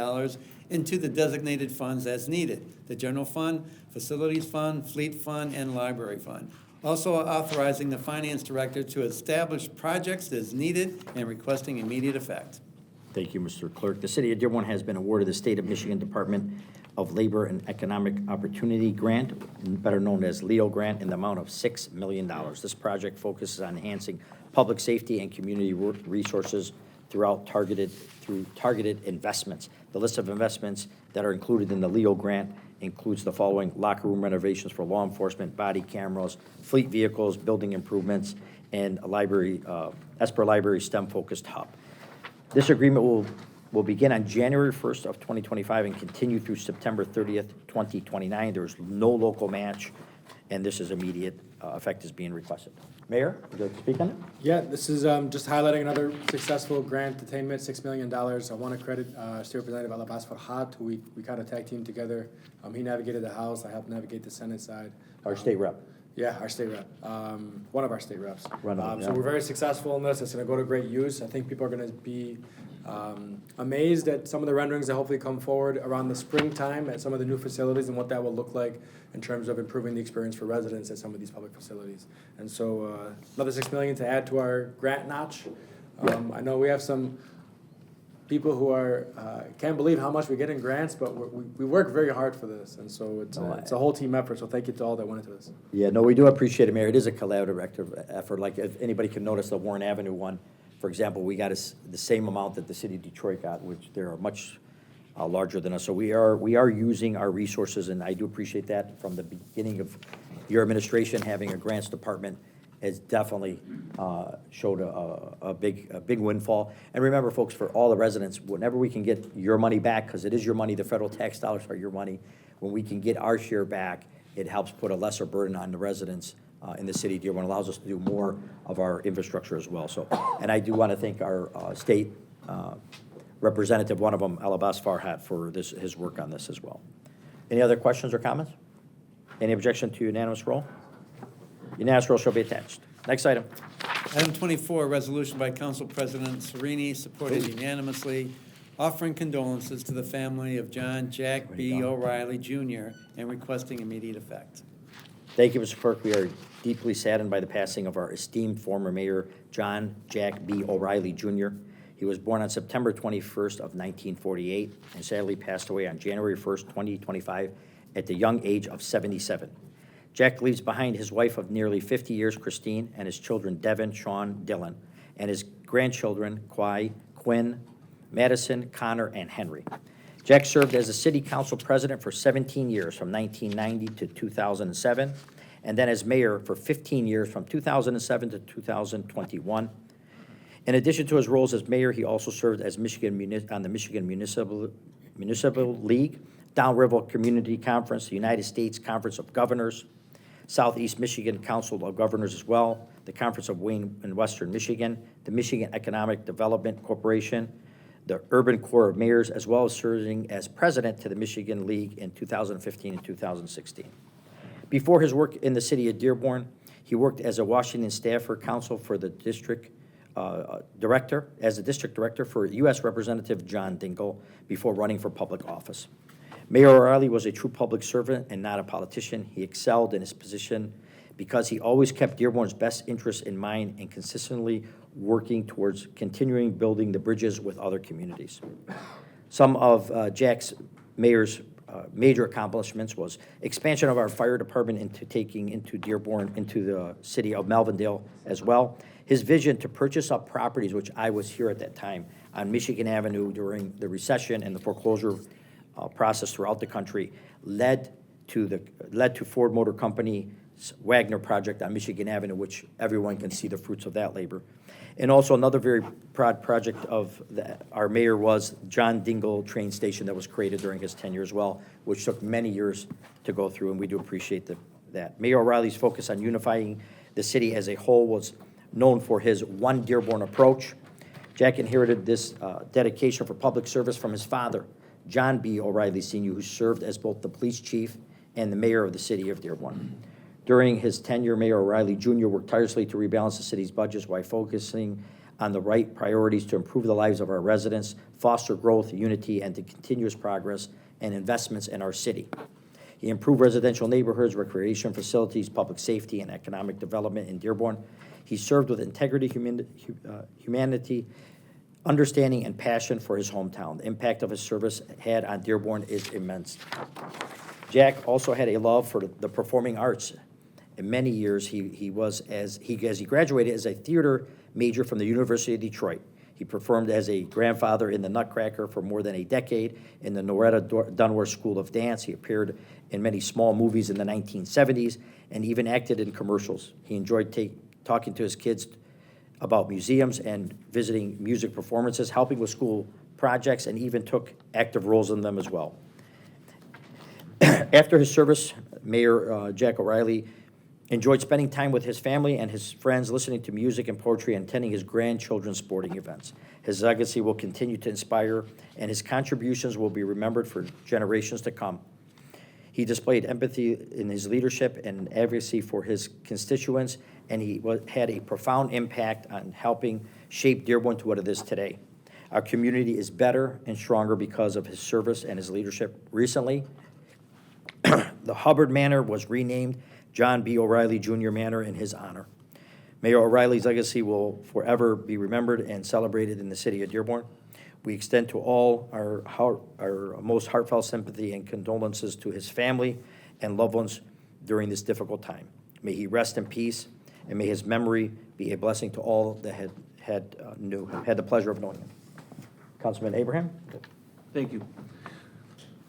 S4: into the designated funds as needed: the general fund, facilities fund, fleet fund, and library fund. Also authorizing the finance director to establish projects as needed and requesting immediate effect.
S1: Thank you, Mr. Clerk. The city of Dearborn has been awarded the State of Michigan Department of Labor and Economic Opportunity Grant, better known as LEO Grant, in the amount of $6 million. This project focuses on enhancing public safety and community resources through targeted investments. The list of investments that are included in the LEO Grant includes the following: locker room renovations for law enforcement, body cameras, fleet vehicles, building improvements, and a library, Esper Library STEM-focused hub. This agreement will begin on January 1st of 2025 and continue through September 30th, 2029. There's no local match, and this is immediate effect is being requested. Mayor, would you like to speak on it?
S12: Yeah, this is just highlighting another successful grant attainment, $6 million. I want to credit State Representative Alabas Farhat, who we kind of tag team together. He navigated the House, I helped navigate the Senate side.
S1: Our state rep.
S12: Yeah, our state rep, one of our state reps.
S1: Yeah.
S12: So we're very successful in this. It's going to go to great use. I think people are going to be amazed at some of the renderings that hopefully come forward around the springtime at some of the new facilities and what that will look like in terms of improving the experience for residents at some of these public facilities. And so another $6 million to add to our grant notch. I know we have some people who are can't believe how much we get in grants, but we work very hard for this, and so it's a whole team effort. So thank you to all that went into this.
S1: Yeah, no, we do appreciate it, Mayor. It is a collaborative effort. Like, if anybody can notice the Warren Avenue one, for example, we got the same amount that the city of Detroit got, which they're much larger than us. So we are using our resources, and I do appreciate that. From the beginning of your administration, having a grants department has definitely showed a big windfall. And remember, folks, for all the residents, whenever we can get your money back, because it is your money, the federal tax dollars are your money, when we can get our share back, it helps put a lesser burden on the residents in the city of Dearborn, allows us to do more of our infrastructure as well. So, and I do want to thank our state representative, one of them, Alabas Farhat, for his work on this as well. Any other questions or comments? Any objection to unanimous roll? Unanimous roll shall be attached. Next item.
S4: Item 24, resolution by Council President Sereni, supported unanimously, offering condolences to the family of John Jack B. O'Reilly Jr. and requesting immediate effect.
S1: Thank you, Mr. Clerk. We are deeply saddened by the passing of our esteemed former mayor, John Jack B. O'Reilly Jr. He was born on September 21st of 1948 and sadly passed away on January 1st, 2025 at the young age of 77. Jack leaves behind his wife of nearly 50 years, Christine, and his children, Devin, Sean, Dylan, and his grandchildren, Quai, Quinn, Madison, Connor, and Henry. Jack served as a city council president for 17 years, from 1990 to 2007, and then as mayor for 15 years, from 2007 to 2021. In addition to his roles as mayor, he also served as on the Michigan Municipal League, Downriver Community Conference, the United States Conference of Governors, Southeast Michigan Council of Governors as well, the Conference of Wayne and Western Michigan, the Michigan Economic Development Corporation, the Urban Corps of Mayors, as well as serving as president to the Michigan League in 2015 and 2016. Before his work in the city of Dearborn, he worked as a Washington staffer counsel for the district director for U.S. Representative John Dingell before running for public office. Mayor O'Reilly was a true public servant and not a politician. He excelled in his position because he always kept Dearborn's best interests in mind and consistently working towards continuing building the bridges with other communities. Some of Jack's mayor's major accomplishments was expansion of our fire department into taking into Dearborn, into the city of Melvindale as well. His vision to purchase up properties, which I was here at that time, on Michigan Avenue during the recession and the foreclosure process throughout the country, led to Ford Motor Company's Wagner project on Michigan Avenue, which everyone can see the fruits of that labor. And also another very proud project of our mayor was John Dingell train station that was created during his tenure as well, which took many years to go through, and we do appreciate that. Mayor O'Reilly's focus on unifying the city as a whole was known for his One Dearborn approach. Jack inherited this dedication for public service from his father, John B. O'Reilly Sr., who served as both the police chief and the mayor of the city of Dearborn. During his tenure, Mayor O'Reilly Jr. worked tirelessly to rebalance the city's budgets while focusing on the right priorities to improve the lives of our residents, foster growth, unity, and the continuous progress and investments in our city. He improved residential neighborhoods, recreation facilities, public safety, and economic development in Dearborn. He served with integrity, humanity, understanding, and passion for his hometown. The impact of his service had on Dearborn is immense. Jack also had a love for the performing arts. In many years, he graduated as a theater major from the University of Detroit. He performed as a grandfather in the Nutcracker for more than a decade in the Noretta Dunwar School of Dance. He appeared in many small movies in the 1970s and even acted in commercials. He enjoyed talking to his kids about museums and visiting music performances, helping with school projects, and even took active roles in them as well. After his service, Mayor Jack O'Reilly enjoyed spending time with his family and his friends, listening to music and poetry, and attending his grandchildren's sporting events. His legacy will continue to inspire, and his contributions will be remembered for generations to come. He displayed empathy in his leadership and advocacy for his constituents, and he had a profound impact on helping shape Dearborn to what it is today. Our community is better and stronger because of his service and his leadership. Recently, the Hubbard Manor was renamed John B. O'Reilly Jr. Manor in his honor. Mayor O'Reilly's legacy will forever be remembered and celebrated in the city of Dearborn. We extend to all our most heartfelt sympathy and condolences to his family and loved ones during this difficult time. May he rest in peace, and may his memory be a blessing to all that had the pleasure of knowing him. Councilman Abraham?
S17: Thank you.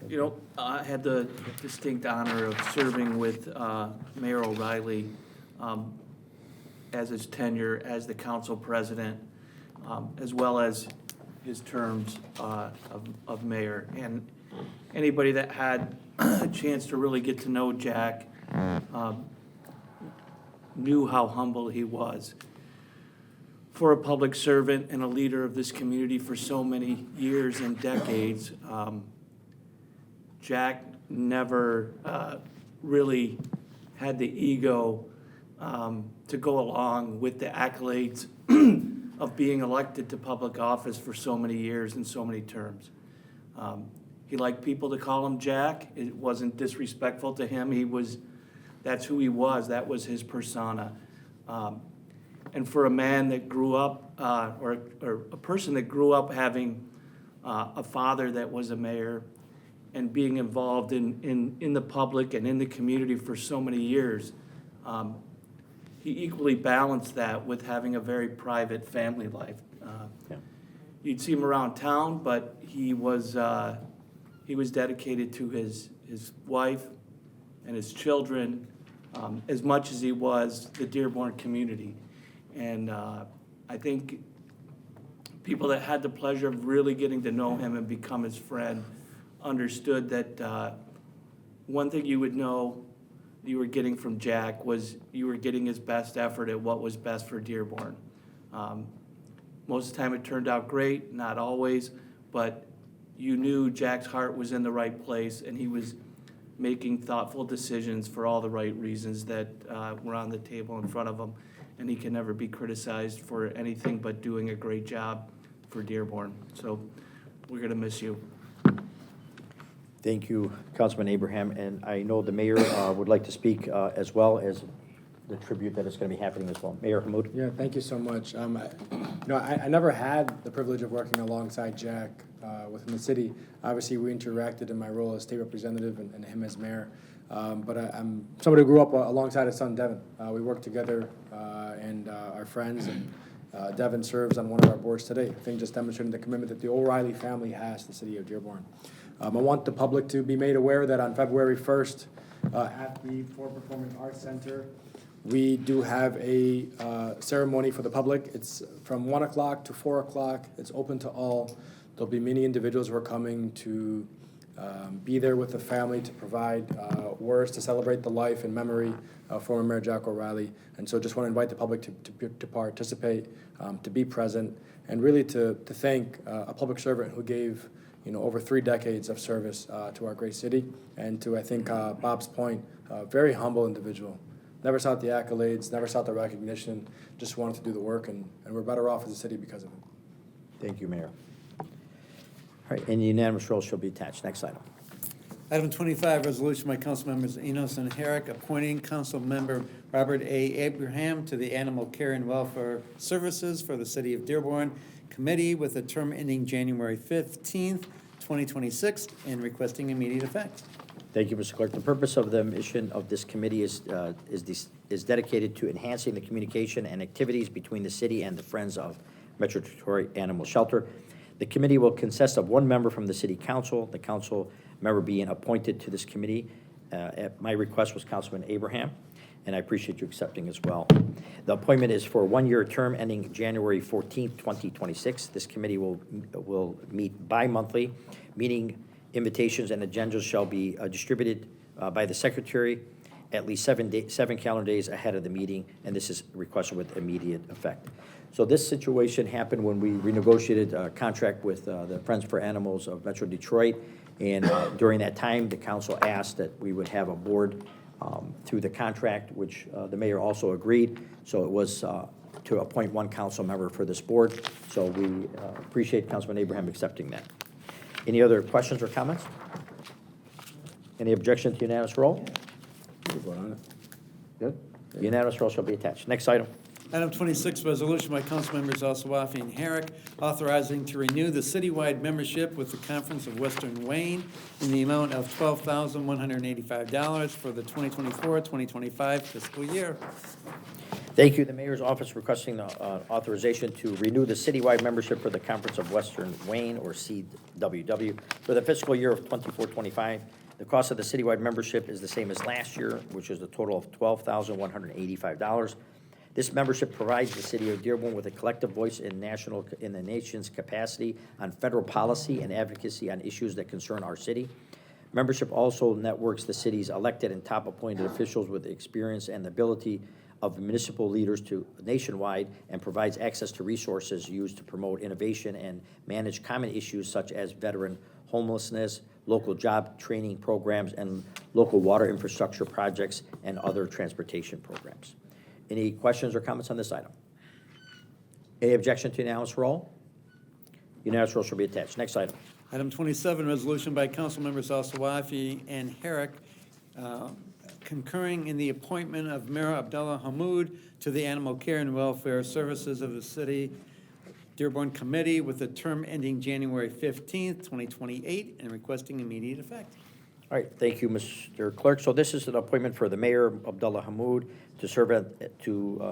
S17: You know, I had the distinct honor of serving with Mayor O'Reilly as his tenure as the council president, as well as his terms of mayor. And anybody that had a chance to really get to know Jack knew how humble he was. For a public servant and a leader of this community for so many years and decades, Jack never really had the ego to go along with the accolades of being elected to public office for so many years and so many terms. He liked people to call him Jack. It wasn't disrespectful to him. That's who he was. That was his persona. And for a man that grew up, or a person that grew up having a father that was a mayor and being involved in the public and in the community for so many years, he equally balanced that with having a very private family life. You'd see him around town, but he was dedicated to his wife and his children as much as he was the Dearborn community. And I think people that had the pleasure of really getting to know him and become his friend understood that one thing you would know you were getting from Jack was you were getting his best effort at what was best for Dearborn. Most of the time it turned out great, not always, but you knew Jack's heart was in the right place and he was making thoughtful decisions for all the right reasons that were on the table in front of him. And he can never be criticized for anything but doing a great job for Dearborn. So we're gonna miss you.
S1: Thank you, Councilman Abraham, and I know the mayor would like to speak as well as the tribute that is going to be happening as well. Mayor Hammoud.
S12: Yeah, thank you so much. I never had the privilege of working alongside Jack within the city. Obviously, we interacted in my role as state representative and him as mayor. But I'm somebody who grew up alongside his son, Devin. We worked together and are friends, and Devin serves on one of our boards today. I think just demonstrating the commitment that the O'Reilly family has to the city of Dearborn. I want the public to be made aware that on February 1st at the Ford Performing Arts Center, we do have a ceremony for the public. It's from 1 o'clock to 4 o'clock. It's open to all. There'll be many individuals who are coming to be there with the family to provide words to celebrate the life and memory of former Mayor Jack O'Reilly. And so just want to invite the public to participate, to be present, and really to thank a public servant who gave over 3 decades of service to our great city. And to, I think, Bob's point, a very humble individual. Never sought the accolades, never sought the recognition, just wanted to do the work, and we're better off as a city because of it.
S1: Thank you, Mayor. All right, and the unanimous roll shall be attached. Next item.
S4: Item 25, resolution by council members Enos and Herrick appointing council member Robert A. Abraham to the Animal Care and Welfare Services for the City of Dearborn Committee with a term ending January 15th, 2026, and requesting immediate effect.
S1: Thank you, Mr. Clerk. The purpose of the mission of this committee is dedicated to enhancing the communication and activities between the city and the Friends of Metro Detroit Animal Shelter. The committee will consist of 1 member from the city council, the council member being appointed to this committee. At my request was Councilman Abraham, and I appreciate you accepting as well. The appointment is for a 1-year term ending January 14th, 2026. This committee will meet bi-monthly. Meeting invitations and agendas shall be distributed by the secretary at least 7 calendar days ahead of the meeting, and this is requested with immediate effect. So this situation happened when we renegotiated a contract with the Friends for Animals of Metro Detroit, and during that time, the council asked that we would have a board through the contract, which the mayor also agreed. So it was to appoint 1 council member for this board. So we appreciate Councilman Abraham accepting that. Any other questions or comments? Any objection to unanimous roll? Good. Unanimous roll shall be attached. Next item.
S4: Item 26, resolution by council members Al-Sawafi and Herrick authorizing to renew the citywide membership with the Conference of Western Wayne in the amount of $12,185 for the 2024-2025 fiscal year.
S1: Thank you. The mayor's office requesting the authorization to renew the citywide membership for the Conference of Western Wayne, or CWW, for the fiscal year of 24-25. The cost of the citywide membership is the same as last year, which is a total of $12,185. This membership provides the city of Dearborn with a collective voice in the nation's capacity on federal policy and advocacy on issues that concern our city. Membership also networks the city's elected and top appointed officials with the experience and the ability of municipal leaders to nationwide, and provides access to resources used to promote innovation and manage common issues such as veteran homelessness, local job training programs, and local water infrastructure projects and other transportation programs. Any questions or comments on this item? Any objection to unanimous roll? Unanimous roll shall be attached. Next item.
S4: Item 27, resolution by council members Al Sawafi and Herrick, concurring in the appointment of Mayor Abdullah Hammoud to the Animal Care and Welfare Services of the City Dearborn Committee with a term ending January 15th, 2028, and requesting immediate effect.
S1: All right, thank you, Mr. Clerk. So this is an appointment for the Mayor, Abdullah Hammoud, to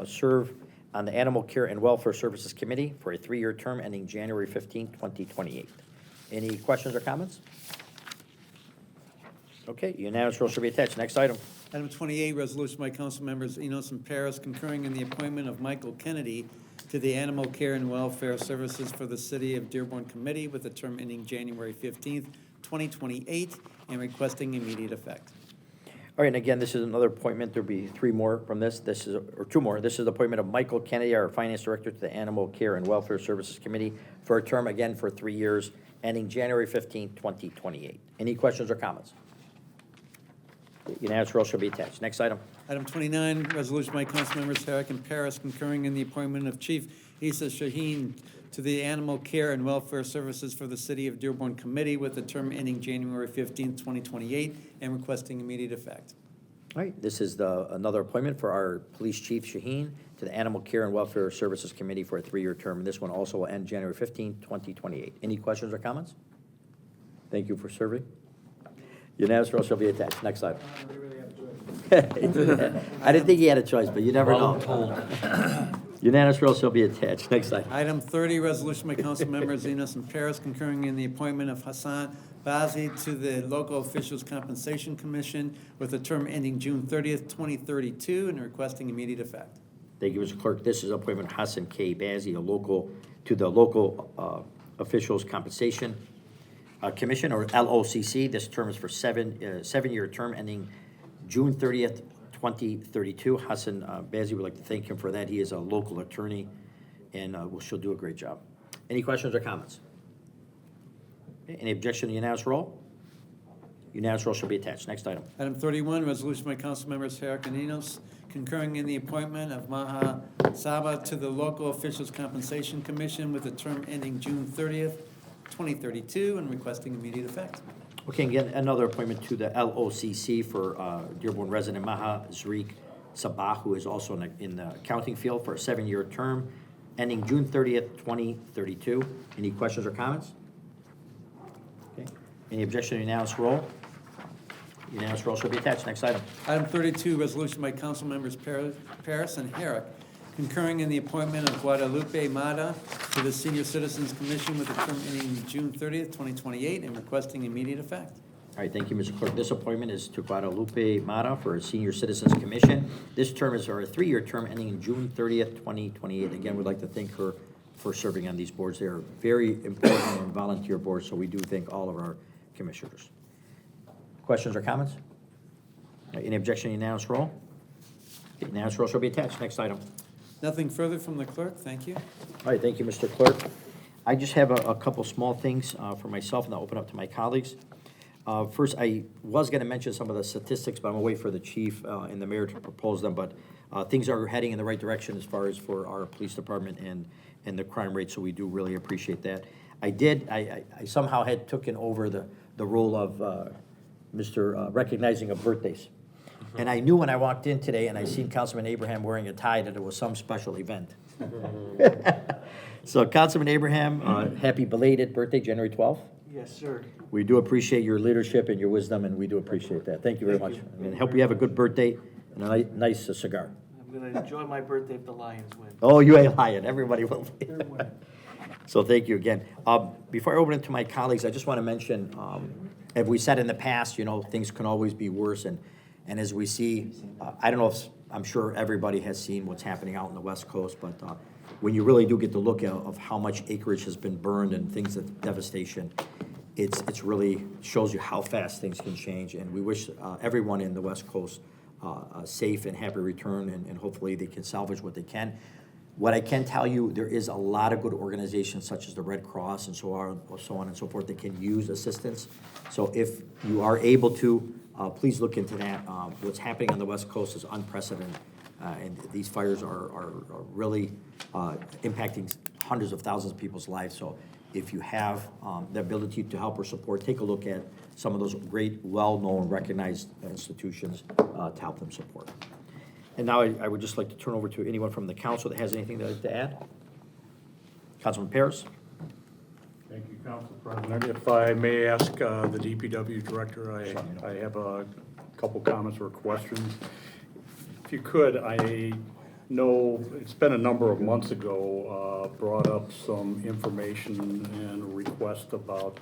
S1: serve on the Animal Care and Welfare Services Committee for a 3-year term ending January 15, 2028. Any questions or comments? Okay, unanimous roll shall be attached. Next item.
S4: Item 28, resolution by council members Enos and Paris concurring in the appointment of Michael Kennedy to the Animal Care and Welfare Services for the City of Dearborn Committee with a term ending January 15th, 2028, and requesting immediate effect.
S1: All right, and again, this is another appointment. There'll be 3 more from this. Or 2 more. This is the appointment of Michael Kennedy, our Finance Director, to the Animal Care and Welfare Services Committee for a term, again, for 3 years, ending January 15, 2028. Any questions or comments? Unanimous roll shall be attached. Next item.
S4: Item 29, resolution by council members Herrick and Paris concurring in the appointment of Chief Isa Shaheen to the Animal Care and Welfare Services for the City of Dearborn Committee with a term ending January 15th, 2028, and requesting immediate effect.
S1: All right, this is another appointment for our Police Chief Shaheen to the Animal Care and Welfare Services Committee for a 3-year term. This one also will end January 15, 2028. Any questions or comments? Thank you for serving. Unanimous roll shall be attached. Next item. I didn't think he had a choice, but you never know. Unanimous roll shall be attached. Next item.
S4: Item 30, resolution by council members Enos and Paris concurring in the appointment of Hassan Bazi to the Local Officials Compensation Commission with a term ending June 30th, 2032, and requesting immediate effect.
S1: Thank you, Mr. Clerk. This is appointment of Hassan K. Bazzi, to the Local Officials Compensation Commission, or LOCC. This term is for 7-year term ending June 30th, 2032. Hassan Bazzi, would like to thank him for that. He is a local attorney, and she'll do a great job. Any questions or comments? Any objection to unanimous roll? Unanimous roll shall be attached. Next item.
S4: Item 31, resolution by council members Herrick and Enos concurring in the appointment of Maha Saba to the Local Officials Compensation Commission with a term ending June 30th, 2032, and requesting immediate effect.
S1: Okay, again, another appointment to the LOCC for Dearborn resident Maha Zariq Sabah, who is also in the accounting field for a 7-year term, ending June 30th, 2032. Any questions or comments? Okay. Any objection to unanimous roll? Unanimous roll shall be attached. Next item.
S4: Item 32, resolution by council members Paris and Herrick concurring in the appointment of Guadalupe Mata to the Senior Citizens Commission with a term ending June 30th, 2028, and requesting immediate effect.
S1: All right, thank you, Mr. Clerk. This appointment is to Guadalupe Mata for a Senior Citizens Commission. This term is for a 3-year term ending in June 30th, 2028. Again, we'd like to thank her for serving on these boards. They are very important and volunteer boards, so we do thank all of our commissioners. Questions or comments? Any objection to unanimous roll? Unanimous roll shall be attached. Next item.
S4: Nothing further from the clerk. Thank you.
S1: All right, thank you, Mr. Clerk. I just have a couple small things for myself, and I'll open up to my colleagues. First, I was going to mention some of the statistics, but I'm going to wait for the chief and the mayor to propose them. But things are heading in the right direction as far as for our police department and the crime rate, so we do really appreciate that. I somehow had taken over the role of recognizing of birthdays. And I knew when I walked in today and I seen Councilman Abraham wearing a tie that it was some special event. So Councilman Abraham, happy belated birthday, January 12th.
S18: Yes, sir.
S1: We do appreciate your leadership and your wisdom, and we do appreciate that. Thank you very much. And hope you have a good birthday and a nice cigar.
S18: I'm going to enjoy my birthday if the Lions win.
S1: Oh, you ain't lying. Everybody will. So thank you again. Before I open it to my colleagues, I just want to mention, as we said in the past, things can always be worse. And as we see, I don't know if, I'm sure everybody has seen what's happening out on the West Coast, but when you really do get to look of how much acreage has been burned and things of devastation, it's really shows you how fast things can change. And we wish everyone in the West Coast a safe and happy return, and hopefully they can salvage what they can. What I can tell you, there is a lot of good organizations such as the Red Cross and so on and so forth that can use assistance. So if you are able to, please look into that. What's happening on the West Coast is unprecedented. And these fires are really impacting hundreds of thousands of people's lives. So if you have the ability to help or support, take a look at some of those great, well-known, recognized institutions to help them support. And now I would just like to turn over to anyone from the council that has anything to add. Councilman Paris?
S15: Thank you, Council President. If I may ask the DPW Director, I have a couple comments or questions. If you could, I know it's been a number of months ago, brought up some information and a request about,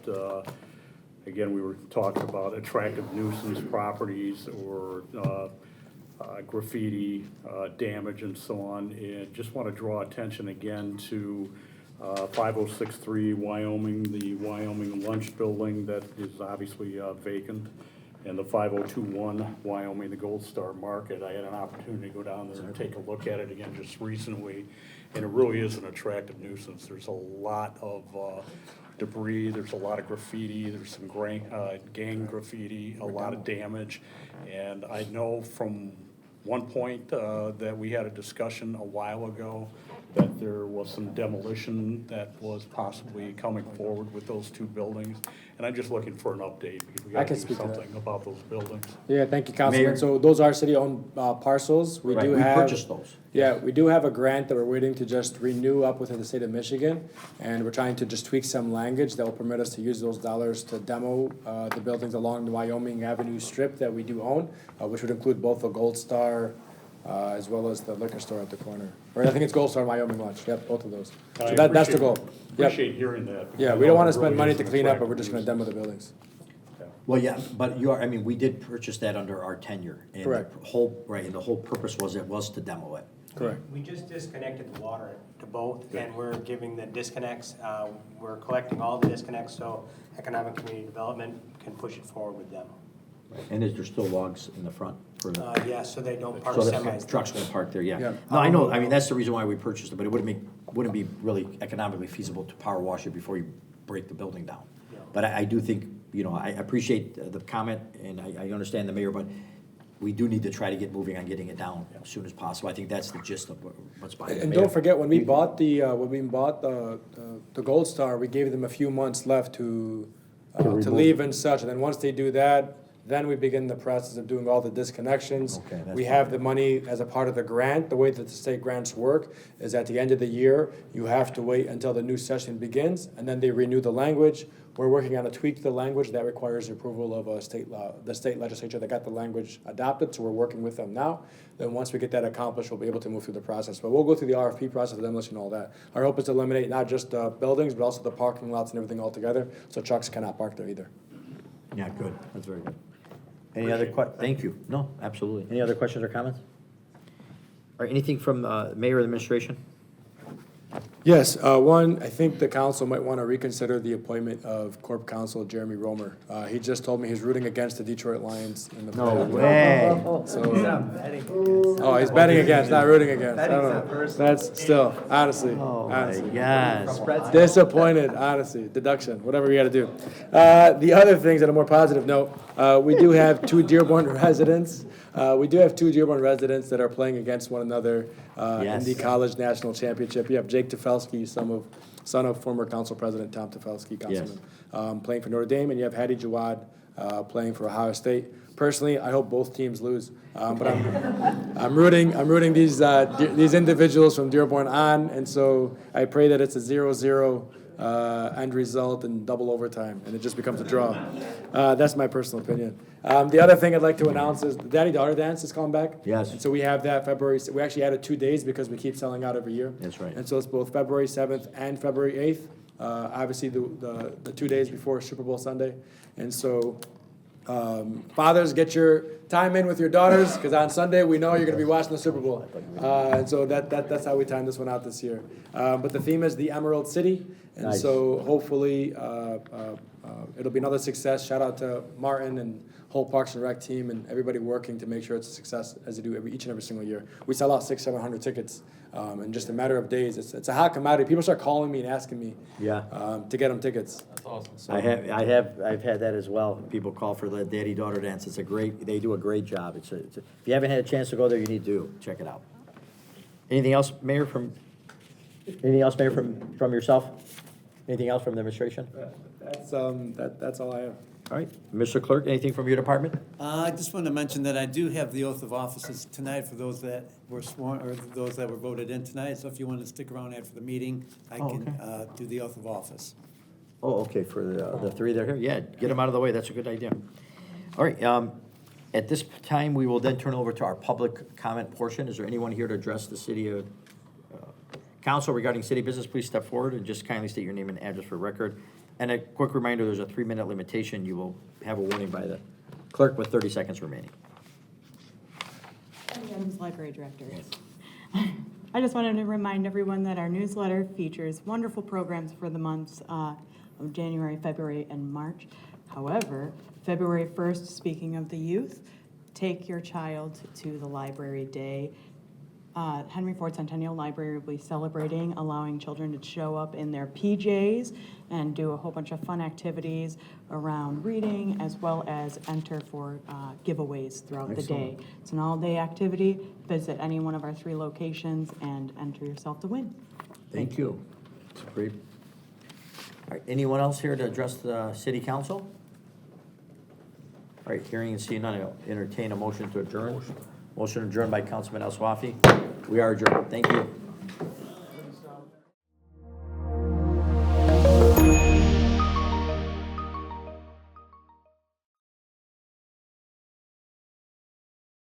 S15: again, we were talking about attractive nuisance properties or graffiti, damage and so on. And just want to draw attention again to 5063 Wyoming, the Wyoming Lunch Building that is obviously vacant, and the 5021 Wyoming, the Gold Star Market. I had an opportunity to go down there and take a look at it again just recently, and it really is an attractive nuisance. There's a lot of debris, there's a lot of graffiti, there's some gang graffiti, a lot of damage, and I know from one point that we had a discussion a while ago that there was some demolition that was possibly coming forward with those two buildings. And I'm just looking for an update because we got to do something about those buildings.
S12: Yeah, thank you, Councilman.
S1: Mayor?
S12: So those are city-owned parcels. We
S1: Right,
S12: do
S1: we
S12: have.
S1: purchased those.
S12: Yeah, we do have a grant that we're waiting to just renew up within the state of Michigan. And we're trying to just tweak some language that will permit us to use those dollars to demo the buildings along the Wyoming Avenue Strip that we do own, which would include both the Gold Star as well as the liquor store at the corner. Or I think it's Gold Star and Wyoming Lunch. Yep, both of those. So that's the goal. Yep.
S15: Appreciate hearing that.
S12: Yeah, we don't want to spend money to clean up, but we're just going to demo the buildings.
S1: Well, yeah, but I mean, we did purchase that under our tenure. And
S12: Correct.
S1: the whole purpose was to demo it.
S12: Correct.
S5: We just disconnected the water to both, and we're giving the disconnects, we're collecting all the disconnects so economic community development can push it forward with them.
S1: And is there still logs in the front for the?
S5: Yeah, so they don't park
S1: So the
S5: semis.
S1: trucks will park there, yeah.
S12: Yeah.
S1: No, I know, I mean, that's the reason why we purchased it, but it wouldn't be really economically feasible to power wash it before you break the building down.
S5: Yeah.
S1: But I do think, I appreciate the comment, and I understand the mayor, but we do need to try to get moving on getting it down as soon as possible. I think that's the gist of what's behind it.
S12: And
S1: Mayor?
S12: don't forget, when we bought the Gold Star, we gave them a few months left to leave and such, and then once they do that, then we begin the process of doing all the disconnections.
S1: Okay, that's
S12: We have the money as a part of the grant. The way that the state grants work is at the end of the year, you have to wait until the new session begins, and then they renew the language. We're working on a tweak to the language that requires the approval of a state law, the state legislature that got the language adopted, so we're working with them now. Then once we get that accomplished, we'll be able to move through the process. But we'll go through the RFP process, the demolition, and all that. Our hope is to eliminate not just the buildings, but also the parking lots and everything altogether, so trucks cannot park there either.
S1: Yeah, good, that's very good. Any other thank you. No, absolutely. Any other questions or comments? All right, anything from mayor or the administration?
S12: Yes, one, I think the council might want to reconsider the appointment of Corp Counsel Jeremy Romer. He just told me he's rooting against the Detroit Lions in the playoffs.
S1: way.
S12: Oh, he's betting against, not rooting against. I don't know. That's still, honestly.
S1: Oh,
S12: honestly.
S1: my God.
S12: Disappointed, honestly. Deduction, whatever we got to do. The other things on a more positive note, we do have two Dearborn residents. That are playing against one another in the college national championship. You have Jake Tefelsky, son of former council president Tom Tefelsky, councilman, playing for Notre Dame, and you have Hadi Jawad playing for Ohio State. Personally, I hope both teams lose, but I'm rooting these individuals from Dearborn on, and so I pray that it's a 0-0 end result in double overtime, and it just becomes a draw. That's my personal opinion. The other thing I'd like to announce is the Daddy-Daughter Dance is coming back.
S1: Yes.
S12: And so we have that February, we actually added 2 days because we keep selling out every year.
S1: That's right.
S12: And so it's both February 7th and February 8th, obviously the 2 days before Super Bowl Sunday. And so fathers, get your time in with your daughters, because on Sunday we know you're going to be watching the Super Bowl. And so that's how we timed this one out this year. But the theme is the Emerald City, and so hopefully it'll be another success. Shout out to Martin and whole Parks and Rec team and everybody working to make sure it's a success as they do each and every single year. We sell out 600-700 tickets in just a matter of days. It's a hot commodity. People start calling me and asking me to get them tickets.
S14: That's awesome.
S12: So,
S1: I've had that as well. People call for the daddy-daughter dance. They do a great job. If you haven't had a chance to go there, you need to check it out. Anything else, Mayor, from yourself? Anything else from the administration?
S12: that's all I have.
S1: All right, Mr. Clerk, anything from your department?
S4: I just wanted to mention that I do have the oath of offices tonight for those that were sworn, or those that were voted in tonight. So if you want to stick around after the meeting, I can do the oath of office.
S1: Oh, okay, for the three that are here? Yeah, get them out of the way. That's a good idea. All right, at this time, we will then turn over to our public comment portion. Is there anyone here to address the city of council regarding city business? Please step forward and just kindly state your name and address for record. And a quick reminder, there's a 3-minute limitation. You will have a warning by the clerk with 30 seconds remaining.
S7: Adams Library Director. I just wanted to remind everyone that our newsletter features wonderful programs for the months of January, February, and March. However, February 1st, speaking of the youth, take your child to the library day. Henry Ford Centennial Library will be celebrating, allowing children to show up in their PJs and do a whole bunch of fun activities around reading, as well as enter for giveaways throughout the day. It's an all-day activity. Visit any one of our 3 locations and enter yourself to win.
S1: Thank you. It's great. All right, anyone else here to address the city council? All right, hearing and seeing none, I'll entertain a motion to adjourn. Motion adjourned by Councilman El Swafi. We are adjourned. Thank you.